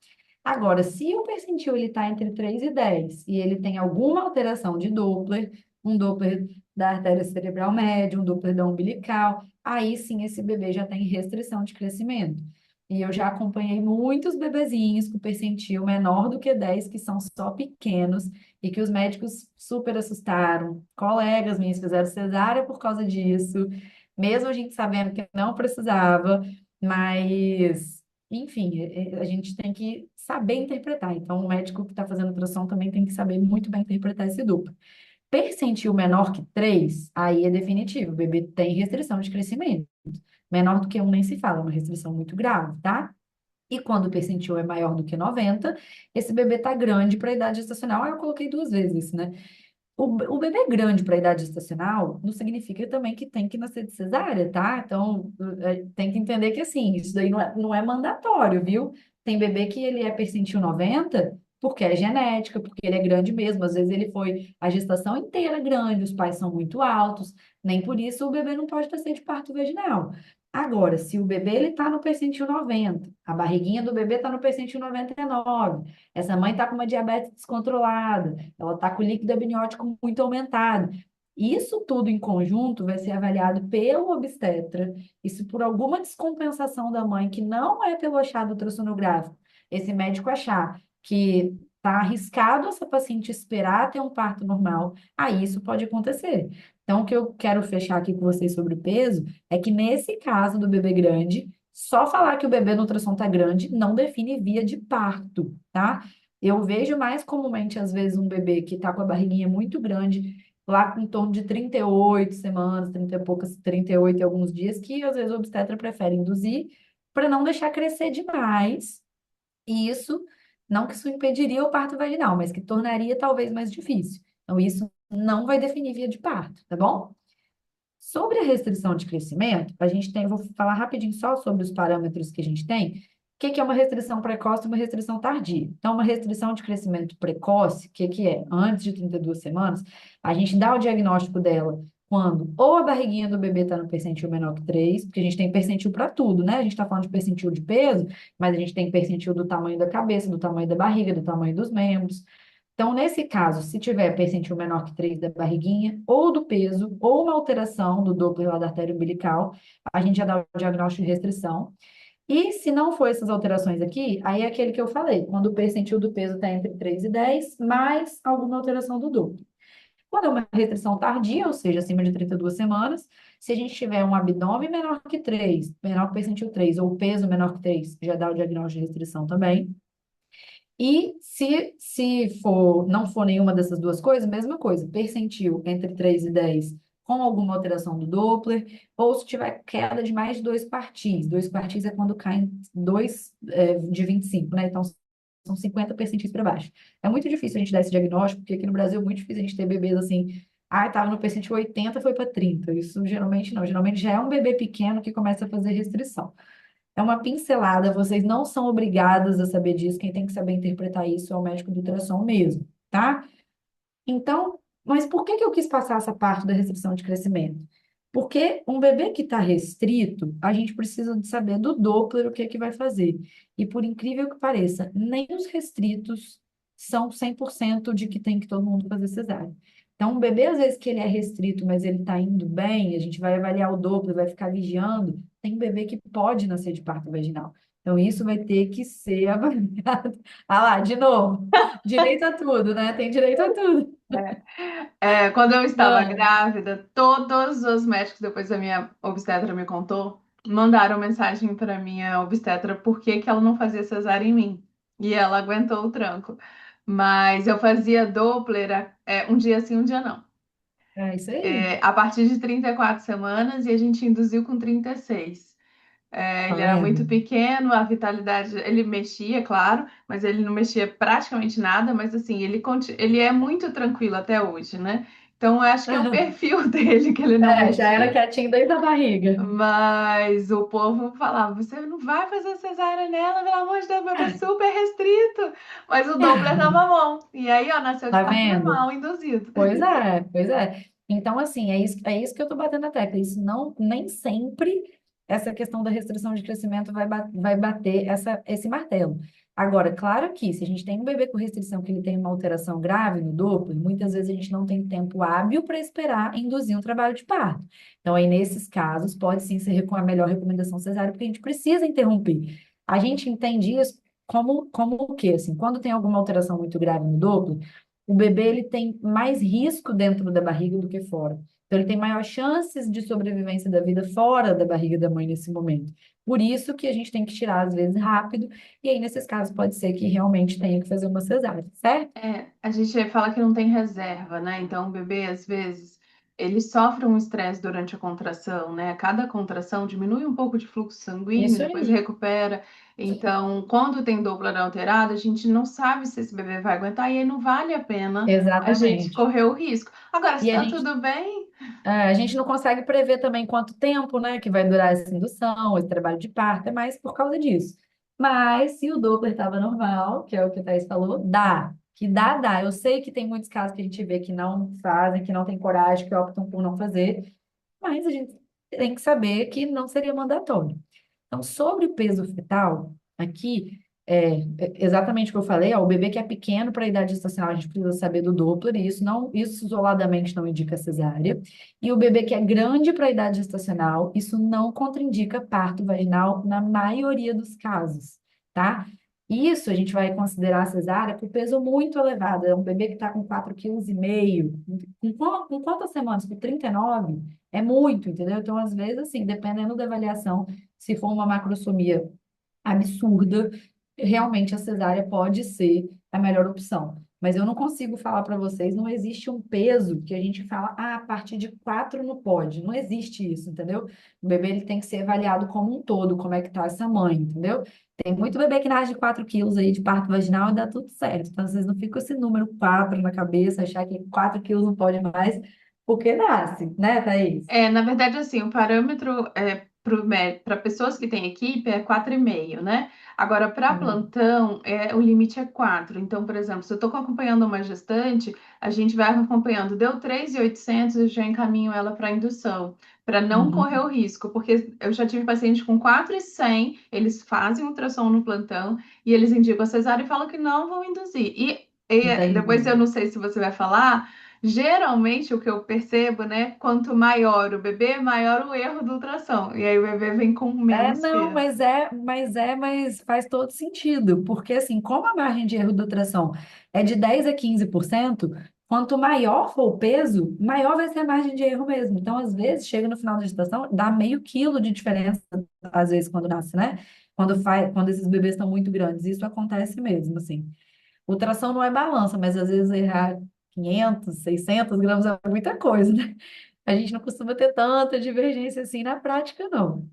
Agora, se o percentil ele está entre 3 e 10 e ele tem alguma alteração de Doppler, um Doppler da artéria cerebral média, um Doppler da umbilical, aí sim esse bebê já tem restrição de crescimento. E eu já acompanhei muitos bebezinhos com percentil menor do que 10 que são só pequenos, e que os médicos super assustaram. Colegas minhas fizeram cesárea por causa disso, mesmo a gente sabendo que não precisava, mas, enfim, a gente tem que saber interpretar. Então, o médico que está fazendo ultrassom também tem que saber muito bem interpretar esse duplo. Percentil menor que 3 aí é definitivo, o bebê tem restrição de crescimento. Menor do que um nem se fala, é uma restrição muito grave, tá? E quando o percentil é maior do que 90, esse bebê tá grande para a idade gestacional. Aí eu coloquei duas vezes isso, né? O bebê grande para a idade gestacional não significa também que tem que nascer de cesárea, tá? Então, tem que entender que, assim, isso daí não é mandatório, viu? Tem bebê que ele é percentil 90 porque é genética, porque ele é grande mesmo. Às vezes ele foi a gestação inteira grande, os pais são muito altos, nem por isso o bebê não pode nascer de parto vaginal. Agora, se o bebê ele está no percentil 90, a barriguinha do bebê está no percentil 99, essa mãe está com uma diabetes descontrolada, ela está com o líquido amniótico muito aumentado. Isso tudo em conjunto vai ser avaliado pelo obstetra. E se por alguma descompensação da mãe, que não é pelo achado ultrassonográfico, esse médico achar que está arriscado essa paciente esperar ter um parto normal, aí isso pode acontecer. Então, o que eu quero fechar aqui com vocês sobre o peso é que nesse caso do bebê grande, só falar que o bebê no ultrassom está grande não define via de parto, tá? Eu vejo mais comumente, às vezes, um bebê que está com a barriguinha muito grande, lá com em torno de 38 semanas, 30 e poucas, 38 e alguns dias, que às vezes o obstetra prefere induzir para não deixar crescer demais. E isso, não que isso impediria o parto vaginal, mas que tornaria talvez mais difícil. Então, isso não vai definir via de parto, tá bom? Sobre a restrição de crescimento, a gente tem, vou falar rapidinho só sobre os parâmetros que a gente tem. O que que é uma restrição precoce e uma restrição tardia? Então, uma restrição de crescimento precoce, o que que é? Antes de 32 semanas, a gente dá o diagnóstico dela quando ou a barriguinha do bebê está no percentil menor que 3, porque a gente tem percentil para tudo, né? A gente está falando de percentil de peso, mas a gente tem percentil do tamanho da cabeça, do tamanho da barriga, do tamanho dos membros. Então, nesse caso, se tiver percentil menor que 3 da barriguinha, ou do peso, ou uma alteração do Doppler lá da artéria umbilical, a gente já dá o diagnóstico de restrição. E se não for essas alterações aqui, aí é aquele que eu falei, quando o percentil do peso está entre 3 e 10, mais alguma alteração do Doppler. Quando é uma restrição tardia, ou seja, acima de 32 semanas, se a gente tiver um abdômen menor que 3, menor que percentil 3, ou peso menor que 3, já dá o diagnóstico de restrição também. E se não for nenhuma dessas duas coisas, mesma coisa, percentil entre 3 e 10 com alguma alteração do Doppler, ou se tiver queda de mais de 2 quartis é quando caem dois de 25, né? Então, são 50 percentis para baixo. É muito difícil a gente dar esse diagnóstico, porque aqui no Brasil é muito difícil a gente ter bebês assim, estava no percentil 80, foi para 30. Isso geralmente não, geralmente já é um bebê pequeno que começa a fazer restrição. É uma pincelada, vocês não são obrigadas a saber disso, quem tem que saber interpretar isso é o médico do ultrassom mesmo, tá? Então, mas por que que eu quis passar essa parte da restrição de crescimento? Porque um bebê que está restrito, a gente precisa de saber do Doppler o que é que vai fazer. E por incrível que pareça, nem os restritos são 100% de que tem que todo mundo fazer cesárea. Então, um bebê, às vezes, que ele é restrito, mas ele está indo bem, a gente vai avaliar o Doppler, vai ficar vigiando. Tem bebê que pode nascer de parto vaginal. Então, isso vai ter que ser avaliado. Ah lá, de novo, direito a tudo, né? Tem direito a tudo. Quando eu estava Ah, grávida, todos os médicos, depois a minha obstetra me contou, mandaram mensagem para minha obstetra por que que ela não fazia cesárea em mim. E ela aguentou o tranco. Mas eu fazia Doppler, um dia sim, um dia não. é isso aí. A partir de 34 semanas e a gente induziu com 36. Tá Ele era muito vendo? pequeno, a vitalidade, ele mexia, claro, mas ele não mexia praticamente nada, mas assim, ele é muito tranquilo até hoje, né? Então, eu acho que é o perfil dele que ele não É, já era mexia. quietinho desde a barriga. Mas o povo falava: você não vai fazer cesárea nela, pelo amor de Deus, meu tá super restrito. Mas o Doppler tava bom. E aí, ó, nasceu de Tá parto vendo? normal, induzido. Pois é, pois é. Então, assim, é isso que eu tô batendo na tecla. Isso não, nem sempre essa questão da restrição de crescimento vai bater esse martelo. Agora, claro que se a gente tem um bebê com restrição que ele tem uma alteração grave no Doppler, muitas vezes a gente não tem tempo hábil para esperar induzir um trabalho de parto. Então, aí, nesses casos, pode sim ser a melhor recomendação cesárea, porque a gente precisa interromper. A gente entende isso como o quê? Assim, quando tem alguma alteração muito grave no Doppler, o bebê ele tem mais risco dentro da barriga do que fora. Então, ele tem maior chances de sobrevivência da vida fora da barriga da mãe nesse momento. Por isso que a gente tem que tirar, às vezes, rápido, e aí, nesses casos, pode ser que realmente tenha que fazer uma cesárea, certo? A gente fala que não tem reserva, né? Então, o bebê, às vezes, ele sofre um estresse durante a contração, né? Cada contração diminui um pouco de fluxo sanguíneo, Isso depois aí. recupera. Então, quando tem Doppler alterado, a gente não sabe se esse bebê vai aguentar e aí não vale a pena a gente Exatamente. correr o risco. Agora, se E a tá gente, tudo bem, a gente não consegue prever também quanto tempo, né, que vai durar essa indução, esse trabalho de parto, é mais por causa disso. Mas se o Doppler estava normal, que é o que a Thaís falou, dá. Que dá, dá. Eu sei que tem muitos casos que a gente vê que não fazem, que não têm coragem, que optam por não fazer, mas a gente tem que saber que não seria mandatório. Então, sobre o peso fetal, aqui é exatamente o que eu falei, ó, o bebê que é pequeno para a idade gestacional, a gente precisa saber do Doppler, e isso isoladamente não indica cesárea. E o bebê que é grande para a idade gestacional, isso não contraindica parto vaginal na maioria dos casos, tá? Isso a gente vai considerar cesárea por peso muito elevado. É um bebê que está com 4,5 kg. Com quantas semanas? Com 39? É muito, entendeu? Então, às vezes, assim, dependendo da avaliação, se for uma macrosomia absurda, realmente a cesárea pode ser a melhor opção. Mas eu não consigo falar para vocês, não existe um peso que a gente fala, a partir de 4 não pode. Não existe isso, entendeu? O bebê ele tem que ser avaliado como um todo, como é que tá essa mãe, entendeu? Tem muito bebê que nasce de 4 quilos aí de parto vaginal e dá tudo certo. Então, vocês não ficam com esse número 4 na cabeça, achar que 4 quilos não pode mais, porque nasce, né, Thaís? na verdade, assim, o parâmetro para pessoas que têm equipe é 4,5, né? Agora, para Uhum. plantão, o limite é 4. Então, por exemplo, se eu estou acompanhando uma gestante, a gente vai acompanhando, deu 3.800, eu já encaminho ela para indução, para não correr Uhum. o risco, porque eu já tive paciente com 4,100, eles fazem ultrassom no plantão e eles indicam a cesárea e falam que não vão induzir. E depois eu Entendi. não sei se você vai falar. Geralmente, o que eu percebo, né? Quanto maior o bebê, maior o erro do ultrassom. E aí o bebê vem com menos Não, peso. mas faz todo sentido, porque assim, como a margem de erro do ultrassom é de 10 a 15%, quanto maior for o peso, maior vai ser a margem de erro mesmo. Então, às vezes, chega no final da gestação, dá meio quilo de diferença, às vezes, quando nasce, né? Quando esses bebês estão muito grandes, isso acontece mesmo, assim. Ultrassom não é balança, mas às vezes errar 500, 600 gramas é muita coisa, né? A gente não costuma ter tanta divergência assim na prática, não.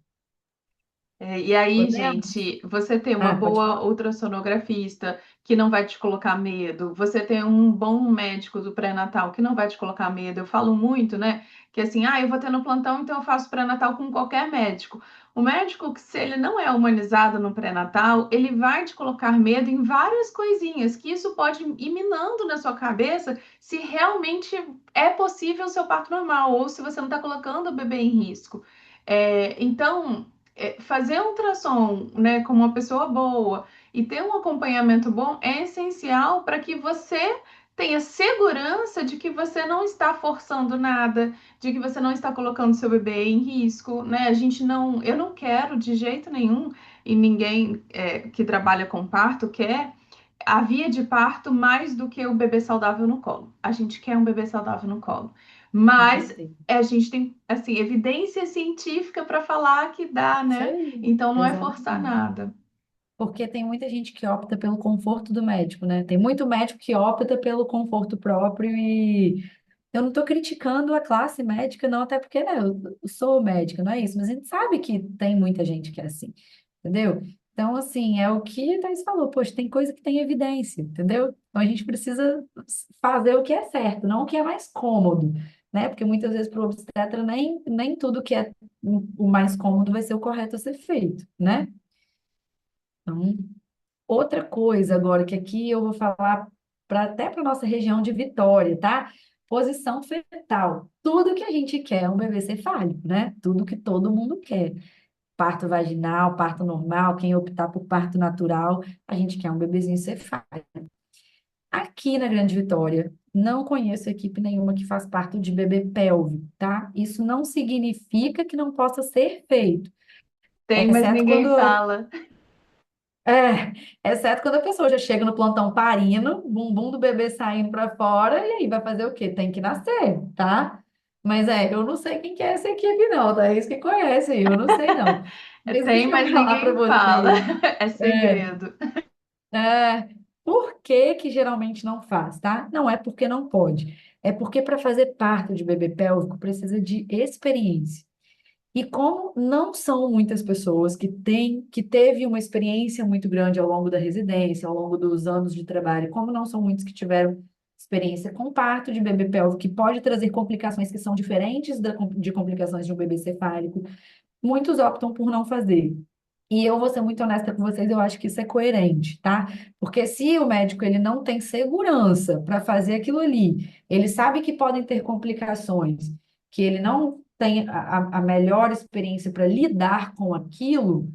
E aí, Podemos? gente, você tem uma Pode boa falar. ultrassonografista que não vai te colocar medo, você tem um bom médico do pré-natal que não vai te colocar medo. Eu falo muito, né? Que assim, eu vou ter no plantão, então eu faço pré-natal com qualquer médico. O médico, que se ele não é humanizado no pré-natal, ele vai te colocar medo em várias coisinhas, que isso pode ir minando na sua cabeça se realmente é possível o seu parto normal ou se você não está colocando o bebê em risco. Então, fazer um ultrassom, né, com uma pessoa boa e ter um acompanhamento bom é essencial para que você tenha segurança de que você não está forçando nada, de que você não está colocando seu bebê em risco, né? Eu não quero de jeito nenhum, e ninguém que trabalha com parto quer a via de parto mais do que o bebê saudável no colo. A gente quer um bebê saudável no colo. Com Mas certeza. a gente tem, assim, evidência científica para falar que dá, Isso né? aí. Então não é forçar Exatamente. nada. Porque tem muita gente que opta pelo conforto do médico, né? Tem muito médico que opta pelo conforto próprio e eu não estou criticando a classe médica, não, até porque, né, eu sou médica, não é isso, mas a gente sabe que tem muita gente que é assim, entendeu? Então, assim, é o que a Thaís falou, poxa, tem coisa que tem evidência, entendeu? Então a gente precisa fazer o que é certo, não o que é mais cômodo, né? Porque muitas vezes para o obstetra nem tudo que é o mais cômodo vai ser o correto a ser feito, né? Então, outra coisa agora, que aqui eu vou falar até para nossa região de Vitória, tá? Posição fetal. Tudo que a gente quer é um bebê cefálico, né? Tudo que todo mundo quer. Parto vaginal, parto normal, quem optar por parto natural, a gente quer um bebezinho cefálico. Aqui na Grande Vitória, não conheço equipe nenhuma que faz parto de bebê pélvico, tá? Isso não significa que não possa ser feito, Tem, mas exceto quando ninguém fala. É, exceto quando a pessoa já chega no plantão parindo, bumbum do bebê saindo para fora, e aí vai fazer o quê? Tem que nascer, tá? Mas eu não sei quem que é essa equipe, não, tá? É isso que conhece, eu não sei, não. Mas Tem, deixa eu mas falar para ninguém fala. vocês. É É, segredo. por que que geralmente não faz, tá? Não é porque não pode, é porque para fazer parto de bebê pélvico precisa de experiência. E como não são muitas pessoas que teve uma experiência muito grande ao longo da residência, ao longo dos anos de trabalho, como não são muitos que tiveram experiência com parto de bebê pélvico, que pode trazer complicações que são diferentes de complicações de um bebê cefálico, muitos optam por não fazer. E eu vou ser muito honesta com vocês, eu acho que isso é coerente, tá? Porque se o médico ele não tem segurança para fazer aquilo ali, ele sabe que podem ter complicações, que ele não tem a melhor experiência para lidar com aquilo,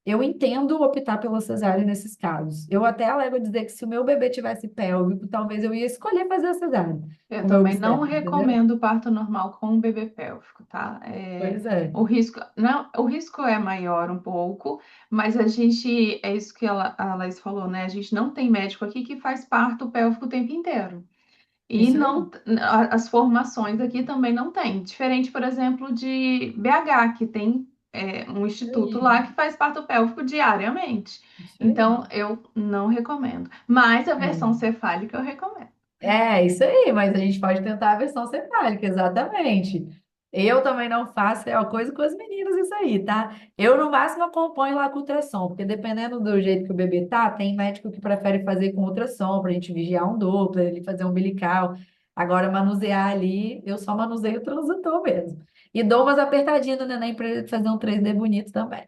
eu entendo optar pela cesárea nesses casos. Eu até alego a dizer que se o meu bebê tivesse pélvico, talvez eu ia escolher fazer a cesárea Eu com o meu também não obstetra, entendeu? recomendo parto normal com um bebê pélvico, tá? Pois é, O risco, não, o risco é maior um pouco, mas é isso que a Laís falou, né? A gente não tem médico aqui que faz parto pélvico o tempo inteiro. E isso aí, não, as formações aqui também não tem. Diferente, por exemplo, de BH, que tem um isso instituto aí, lá que faz parto pélvico diariamente. isso aí. Então, eu não recomendo. Mas a versão É. cefálica eu recomendo. É, isso aí, mas a gente pode tentar a versão cefálica, exatamente. Eu também não faço, é uma coisa com as meninas isso aí, tá? Eu, no máximo, acompanho lá com ultrassom, porque dependendo do jeito que o bebê tá, tem médico que prefere fazer com ultrassom, pra gente vigiar um Doppler, ele fazer um umbilical. Agora, manusear ali, eu só manuseio o transdutor mesmo. E dou umas apertadinhas no neném pra ele fazer um 3D bonito também.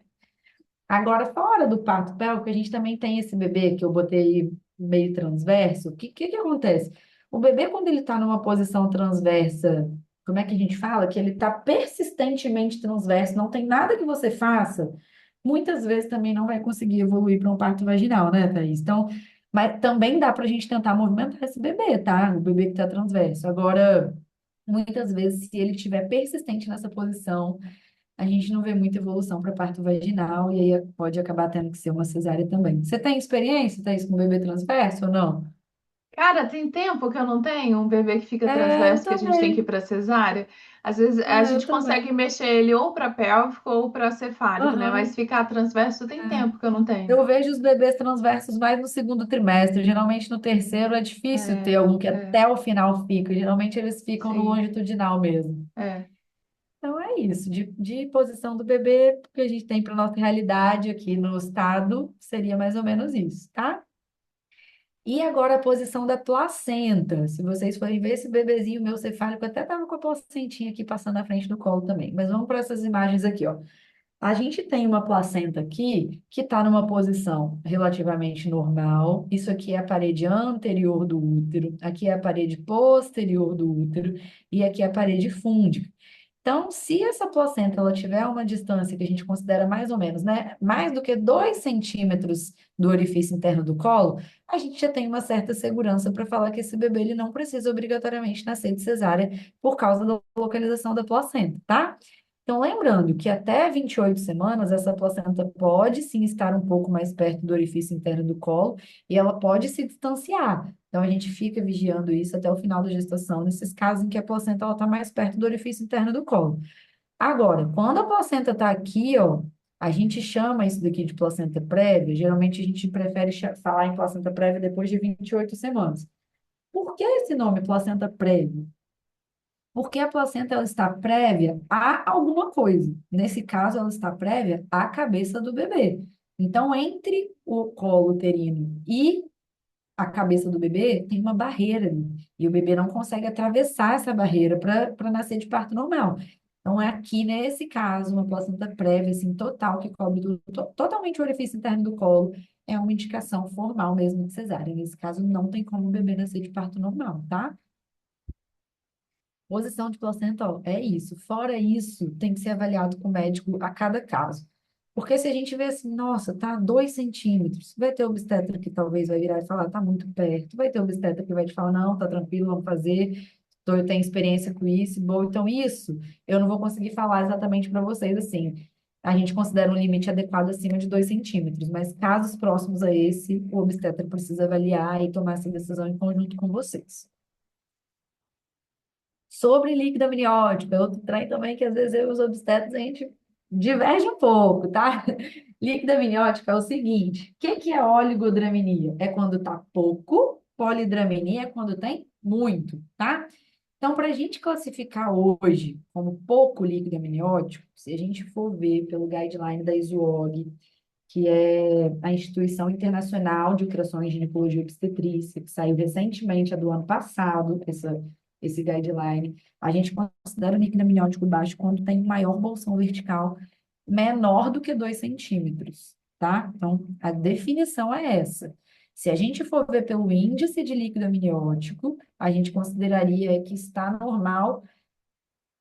Agora, fora do parto pélvico, a gente também tem esse bebê que eu botei meio transverso. O que acontece? O bebê, quando ele está numa posição transversa, como é que a gente fala? Que ele está persistentemente transverso, não tem nada que você faça, muitas vezes também não vai conseguir evoluir para um parto vaginal, né, Thaís? Então, mas também dá para a gente tentar movimentar esse bebê, tá? O bebê que está transverso. Agora, muitas vezes, se ele estiver persistente nessa posição, a gente não vê muita evolução para parto vaginal e aí pode acabar tendo que ser uma cesárea também. Você tem experiência, Thaís, com bebê transverso ou não? Cara, tem tempo que eu não tenho um bebê que fica Eu transverso que a gente tem que ir também. para cesárea. Às vezes a Eu gente também. consegue mexer ele ou para pélvico ou para cefálico, né? Mas Aham. ficar transverso tem tempo que eu não tenho. Eu vejo os bebês transversos mais no segundo trimestre. Geralmente no terceiro é difícil ter É, algum que é, até o final fica. Geralmente eles ficam no sim, longitudinal mesmo. é. Então é isso, de posição do bebê, que a gente tem para nossa realidade aqui no estado, seria mais ou menos isso, tá? E agora a posição da placenta. Se vocês forem ver esse bebezinho meu cefálico, até estava com a placentinha aqui passando na frente do colo também. Mas vamos para essas imagens aqui, ó. A gente tem uma placenta aqui que está numa posição relativamente normal. Isso aqui é a parede anterior do útero, aqui é a parede posterior do útero e aqui é a parede fúndica. Então, se essa placenta ela tiver uma distância que a gente considera mais ou menos, né, mais do que 2 centímetros do orifício interno do colo, a gente já tem uma certa segurança para falar que esse bebê ele não precisa obrigatoriamente nascer de cesárea por causa da localização da placenta, tá? Então, lembrando que até 28 semanas, essa placenta pode sim estar um pouco mais perto do orifício interno do colo e ela pode se distanciar. Então, a gente fica vigiando isso até o final da gestação, nesses casos em que a placenta está mais perto do orifício interno do colo. Agora, quando a placenta está aqui, ó, a gente chama isso daqui de placenta prévia. Geralmente, a gente prefere falar em placenta prévia depois de 28 semanas. Por que esse nome, placenta prévia? Porque a placenta ela está prévia a alguma coisa. Nesse caso, ela está prévia à cabeça do bebê. Então, entre o colo uterino e a cabeça do bebê, tem uma barreira ali. E o bebê não consegue atravessar essa barreira para nascer de parto normal. Então, é aqui, nesse caso, uma placenta prévia, assim, total, que cobre totalmente o orifício interno do colo, é uma indicação formal mesmo de cesárea. Nesse caso, não tem como o bebê nascer de parto normal, tá? Posição de placenta, ó, é isso. Fora isso, tem que ser avaliado com o médico a cada caso. Porque se a gente vê assim, nossa, tá 2 centímetros, vai ter obstetra que talvez vai virar e falar, tá muito perto. Vai ter obstetra que vai te falar, não, tá tranquilo, vamos fazer. Eu tenho experiência com isso, bom. Então, isso eu não vou conseguir falar exatamente para vocês assim. A gente considera um limite adequado acima de 2 centímetros, mas casos próximos a esse, o obstetra precisa avaliar e tomar essa decisão em conjunto com vocês. Sobre líquido amniótico, é outro trem também que às vezes eu e os obstetras a gente diverge um pouco, tá? Líquido amniótico é o seguinte: o que que é oligodramenia? É quando tá pouco, polidramenia é quando tem muito, tá? Então, para a gente classificar hoje como pouco líquido amniótico, se a gente for ver pelo guideline da ISUOG, que é a Instituição Internacional de Ultrassom e Ginecologia e Obstetrícia, que saiu recentemente, é do ano passado, esse guideline. A gente considera o líquido amniótico baixo quando tem maior bolsão vertical menor do que 2 centímetros, tá? Então, a definição é essa. Se a gente for ver pelo índice de líquido amniótico, a gente consideraria que está normal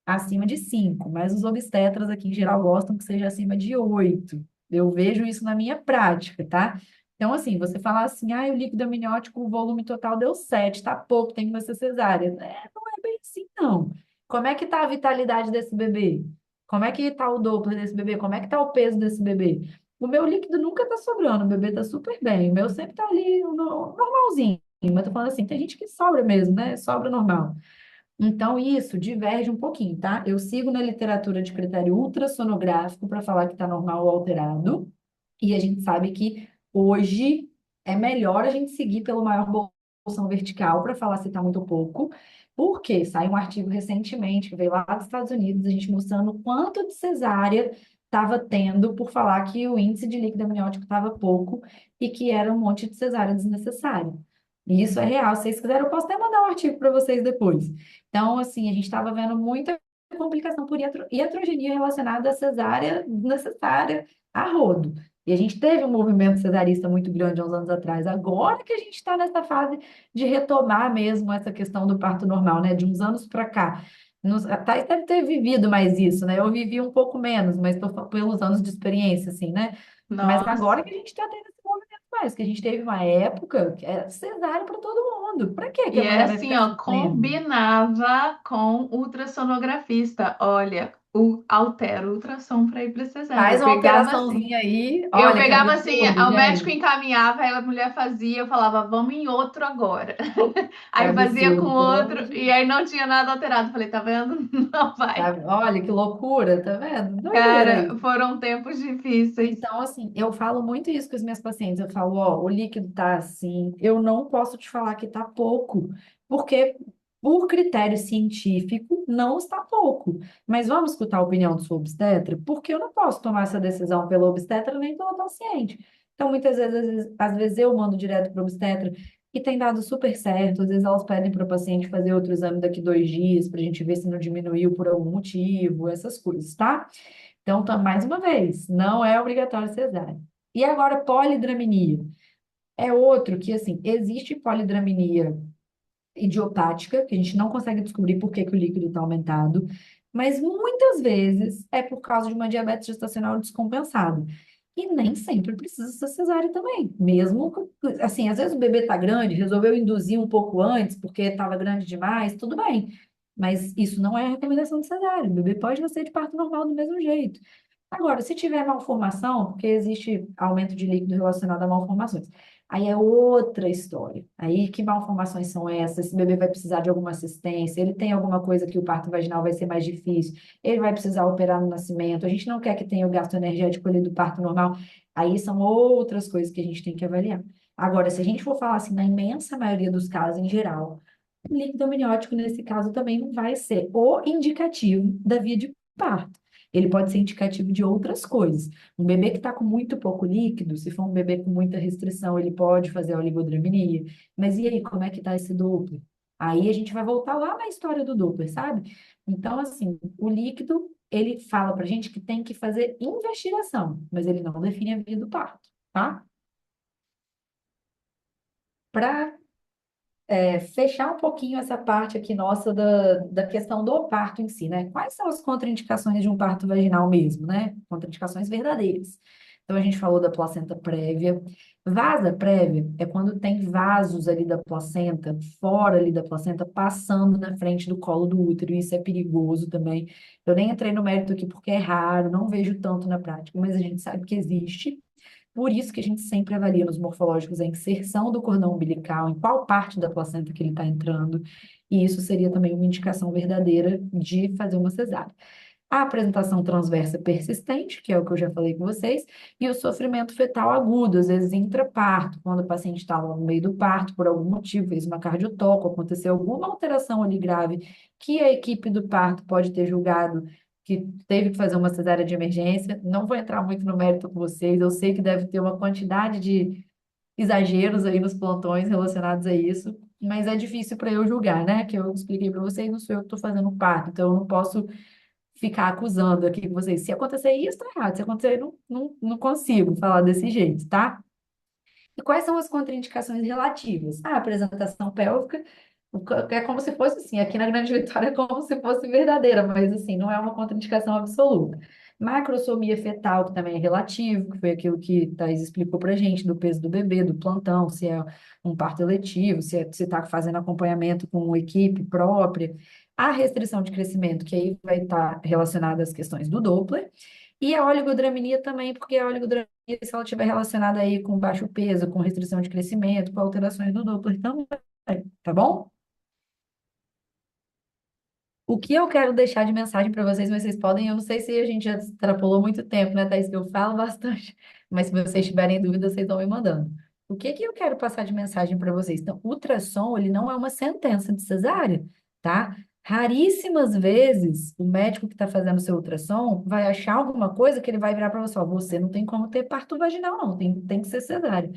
acima de 5, mas os obstetras aqui em geral gostam que seja acima de 8. Eu vejo isso na minha prática, tá? Então, assim, você falar assim, ah, o líquido amniótico, o volume total deu 7, tá pouco, tem que ser cesárea. É, não é bem assim, não. Como é que tá a vitalidade desse bebê? Como é que tá o Doppler desse bebê? Como é que tá o peso desse bebê? O meu líquido nunca tá sobrando, o bebê tá super bem, o meu sempre tá ali normalzinho. Mas tô falando assim, tem gente que sobra mesmo, né? Sobra normal. Então, isso diverge um pouquinho, tá? Eu sigo na literatura de critério ultrassonográfico para falar que está normal ou alterado, e a gente sabe que hoje é melhor a gente seguir pelo maior bolsão vertical para falar se está muito ou pouco, porque saiu um artigo recentemente que veio lá dos Estados Unidos, a gente mostrando o quanto de cesárea estava tendo por falar que o índice de líquido amniótico estava pouco e que era um monte de cesárea desnecessária. E isso é real. Se vocês quiserem, eu posso até mandar um artigo para vocês depois. Então, assim, a gente estava vendo muita complicação por iatrogenia relacionada à cesárea necessária a rodo. E a gente teve um movimento cesarista muito grande há uns anos atrás. Agora que a gente está nessa fase de retomar mesmo essa questão do parto normal, né? De uns anos para cá. A Thais deve ter vivido mais isso, né? Eu vivi um pouco menos, mas pelos anos de experiência, assim, né? Mas agora Nossa. que a gente está tendo esse movimento mais, que a gente teve uma época que era cesárea para todo mundo. Para que que a E é mulher vai assim, ficar ó, sofrendo? combinava com ultrassonografista. Olha, altera o ultrassom para ir para cesárea. Faz Eu uma pegava assim. alteraçãozinha aí. Eu Olha que pegava assim, absurdo, o médico gente. encaminhava, aí a mulher fazia, eu falava, vamos em outro agora. Que Aí fazia com absurdo, pelo amor outro, de e Deus. aí não tinha nada alterado. Falei, tá vendo? Não vai. Sabe? Olha que loucura, tá vendo? Doideira Cara, isso. foram tempos difíceis. Então, assim, eu falo muito isso com as minhas pacientes. Eu falo, ó, o líquido tá assim, eu não posso te falar que tá pouco, porque Por critério científico, não está pouco. Mas vamos escutar a opinião do seu obstetra? Porque eu não posso tomar essa decisão pelo obstetra nem pelo paciente. Então, muitas vezes, às vezes eu mando direto para o obstetra e tem dado super certo. Às vezes elas pedem para o paciente fazer outro exame daqui 2 dias para a gente ver se não diminuiu por algum motivo, essas coisas, tá? Então, mais uma vez, não é obrigatório cesárea. E agora, polidramia. É outro que, assim, existe polidramia idiopática, que a gente não consegue descobrir por que que o líquido está aumentado, mas muitas vezes é por causa de uma diabetes gestacional descompensada. E nem sempre precisa ser cesárea também. Mesmo, assim, às vezes o bebê está grande, resolveu induzir um pouco antes, porque estava grande demais, tudo bem. Mas isso não é a recomendação de cesárea. O bebê pode nascer de parto normal do mesmo jeito. Agora, se tiver malformação, porque existe aumento de líquido relacionado a malformações, aí é outra história. Aí, que malformações são essas? Esse bebê vai precisar de alguma assistência? Ele tem alguma coisa que o parto vaginal vai ser mais difícil? Ele vai precisar operar no nascimento? A gente não quer que tenha o gasto energético ali do parto normal. Aí são outras coisas que a gente tem que avaliar. Agora, se a gente for falar assim, na imensa maioria dos casos em geral, o líquido amniótico, nesse caso, também não vai ser o indicativo da via de parto. Ele pode ser indicativo de outras coisas. Um bebê que está com muito pouco líquido, se for um bebê com muita restrição, ele pode fazer a oligodramia. Mas e aí, como é que está esse Doppler? Aí a gente vai voltar lá na história do Doppler, sabe? Então, assim, o líquido, ele fala para a gente que tem que fazer investigação, mas ele não define a via do parto, tá? Para fechar um pouquinho essa parte aqui nossa da questão do parto em si, né? Quais são as contraindicações de um parto vaginal mesmo, né? Contraindicações verdadeiras. Então, a gente falou da placenta prévia. Vasa prévia é quando tem vasos ali da placenta, fora ali da placenta, passando na frente do colo do útero. Isso é perigoso também. Eu nem entrei no mérito aqui porque é raro, não vejo tanto na prática, mas a gente sabe que existe. Por isso que a gente sempre avalia nos morfológicos a inserção do cordão umbilical, em qual parte da placenta que ele está entrando, e isso seria também uma indicação verdadeira de fazer uma cesárea. A apresentação transversa persistente, que é o que eu já falei com vocês, e o sofrimento fetal agudo, às vezes intraparto, quando o paciente estava no meio do parto, por algum motivo, fez uma cardiotoco, aconteceu alguma alteração ali grave, que a equipe do parto pode ter julgado que teve que fazer uma cesárea de emergência. Não vou entrar muito no mérito com vocês, eu sei que deve ter uma quantidade de exageros aí nos plantões relacionados a isso, mas é difícil para eu julgar, né? Que eu expliquei para vocês, não sou eu que estou fazendo o parto, então eu não posso ficar acusando aqui com vocês. Se acontecer isso, tá errado. Se acontecer, não consigo falar desse jeito, tá? E quais são as contraindicações relativas? A apresentação pélvica é como se fosse assim, aqui na Grande Vitória é como se fosse verdadeira, mas assim, não é uma contraindicação absoluta. Macrosomia fetal, que também é relativo, que foi aquilo que Thais explicou pra gente, do peso do bebê, do plantão, se é um parto eletivo, se está fazendo acompanhamento com uma equipe própria. A restrição de crescimento, que aí vai estar relacionada às questões do Doppler, e a oligodramia também, porque a oligodramia, se ela estiver relacionada aí com baixo peso, com restrição de crescimento, com alterações do Doppler também, tá bom? O que eu quero deixar de mensagem para vocês, mas vocês podem, eu não sei se a gente já extrapolou muito tempo, né, Thaís, que eu falo bastante, mas se vocês tiverem dúvidas, vocês estão me mandando. O que que eu quero passar de mensagem para vocês? Então, ultrassom, ele não é uma sentença de cesárea, tá? Raríssimas vezes o médico que está fazendo o seu ultrassom vai achar alguma coisa que ele vai virar para você, ó, você não tem como ter parto vaginal, não, tem que ser cesárea,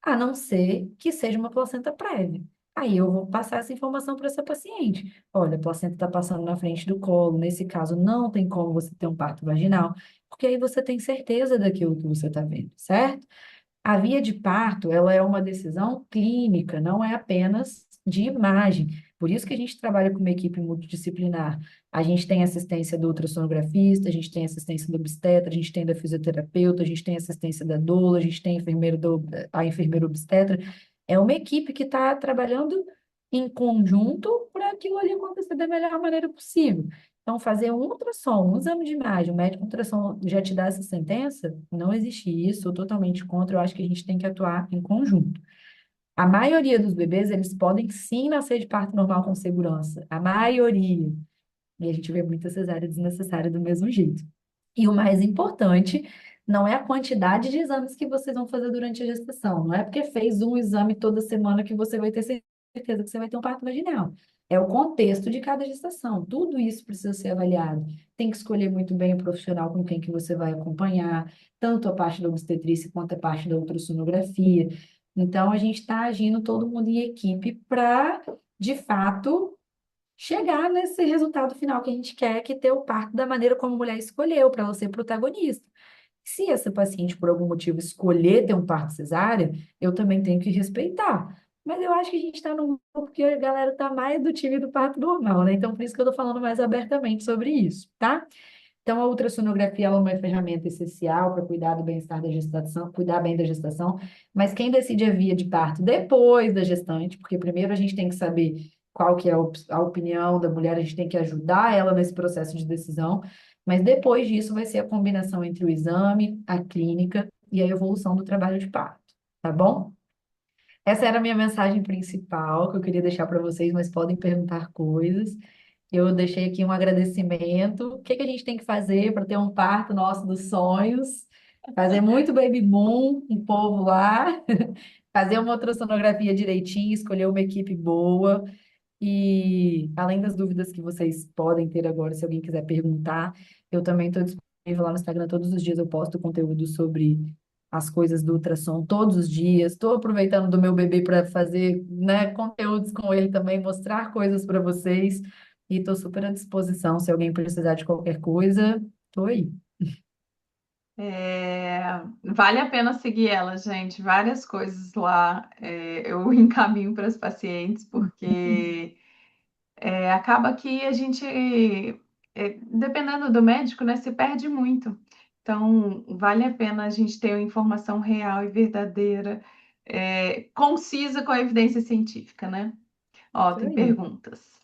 a não ser que seja uma placenta prévia. Aí eu vou passar essa informação para essa paciente. Olha, a placenta está passando na frente do colo, nesse caso não tem como você ter um parto vaginal, porque aí você tem certeza daquilo que você está vendo, certo? A via de parto, ela é uma decisão clínica, não é apenas de imagem. Por isso que a gente trabalha com uma equipe multidisciplinar. A gente tem assistência do ultrassonografista, a gente tem assistência do obstetra, a gente tem da fisioterapeuta, a gente tem assistência da doula, a gente tem a enfermeira obstetra. É uma equipe que está trabalhando em conjunto para aquilo ali acontecer da melhor maneira possível. Então, fazer um ultrassom, um exame de imagem, o médico ultrassom já te dá essa sentença? Não existe isso, sou totalmente contra, eu acho que a gente tem que atuar em conjunto. A maioria dos bebês, eles podem sim nascer de parto normal com segurança, a maioria. E a gente vê muita cesárea desnecessária do mesmo jeito. E o mais importante não é a quantidade de exames que vocês vão fazer durante a gestação, não é porque fez um exame toda semana que você vai ter certeza que você vai ter um parto vaginal. É o contexto de cada gestação. Tudo isso precisa ser avaliado. Tem que escolher muito bem o profissional com quem que você vai acompanhar, tanto a parte da obstetrícia quanto a parte da ultrassonografia. Então, a gente está agindo todo mundo em equipe para, de fato, chegar nesse resultado final que a gente quer, que é ter o parto da maneira como a mulher escolheu, para ela ser protagonista. Se essa paciente, por algum motivo, escolher ter um parto cesárea, eu também tenho que respeitar. Mas eu acho que a gente está num grupo que a galera está mais do time do parto normal, né? Então, por isso que eu estou falando mais abertamente sobre isso, tá? Então, a ultrassonografia ela é uma ferramenta essencial para cuidar do bem-estar da gestação, cuidar bem da gestação, mas quem decide a via de parto depois da gestante, porque primeiro a gente tem que saber qual que é a opinião da mulher, a gente tem que ajudar ela nesse processo de decisão, mas depois disso vai ser a combinação entre o exame, a clínica e a evolução do trabalho de parto, tá bom? Essa era a minha mensagem principal que eu queria deixar para vocês, mas podem perguntar coisas. Eu deixei aqui um agradecimento. O que que a gente tem que fazer para ter um parto nosso dos sonhos? Fazer muito baby boom, um povo lá, fazer uma ultrassonografia direitinho, escolher uma equipe boa. E além das dúvidas que vocês podem ter agora, se alguém quiser perguntar, eu também estou disponível lá no Instagram. Todos os dias eu posto conteúdo sobre as coisas do ultrassom, todos os dias. Estou aproveitando do meu bebê para fazer, né, conteúdos com ele também, mostrar coisas para vocês. E estou super à disposição. Se alguém precisar de qualquer coisa, estou aí. É, vale a pena seguir ela, gente. Várias coisas lá eu encaminho para as pacientes, porque acaba que a gente, dependendo do médico, né, se perde muito. Então, vale a pena a gente ter uma informação real e verdadeira, concisa com a evidência científica, né? Ó, Isso tem aí. perguntas.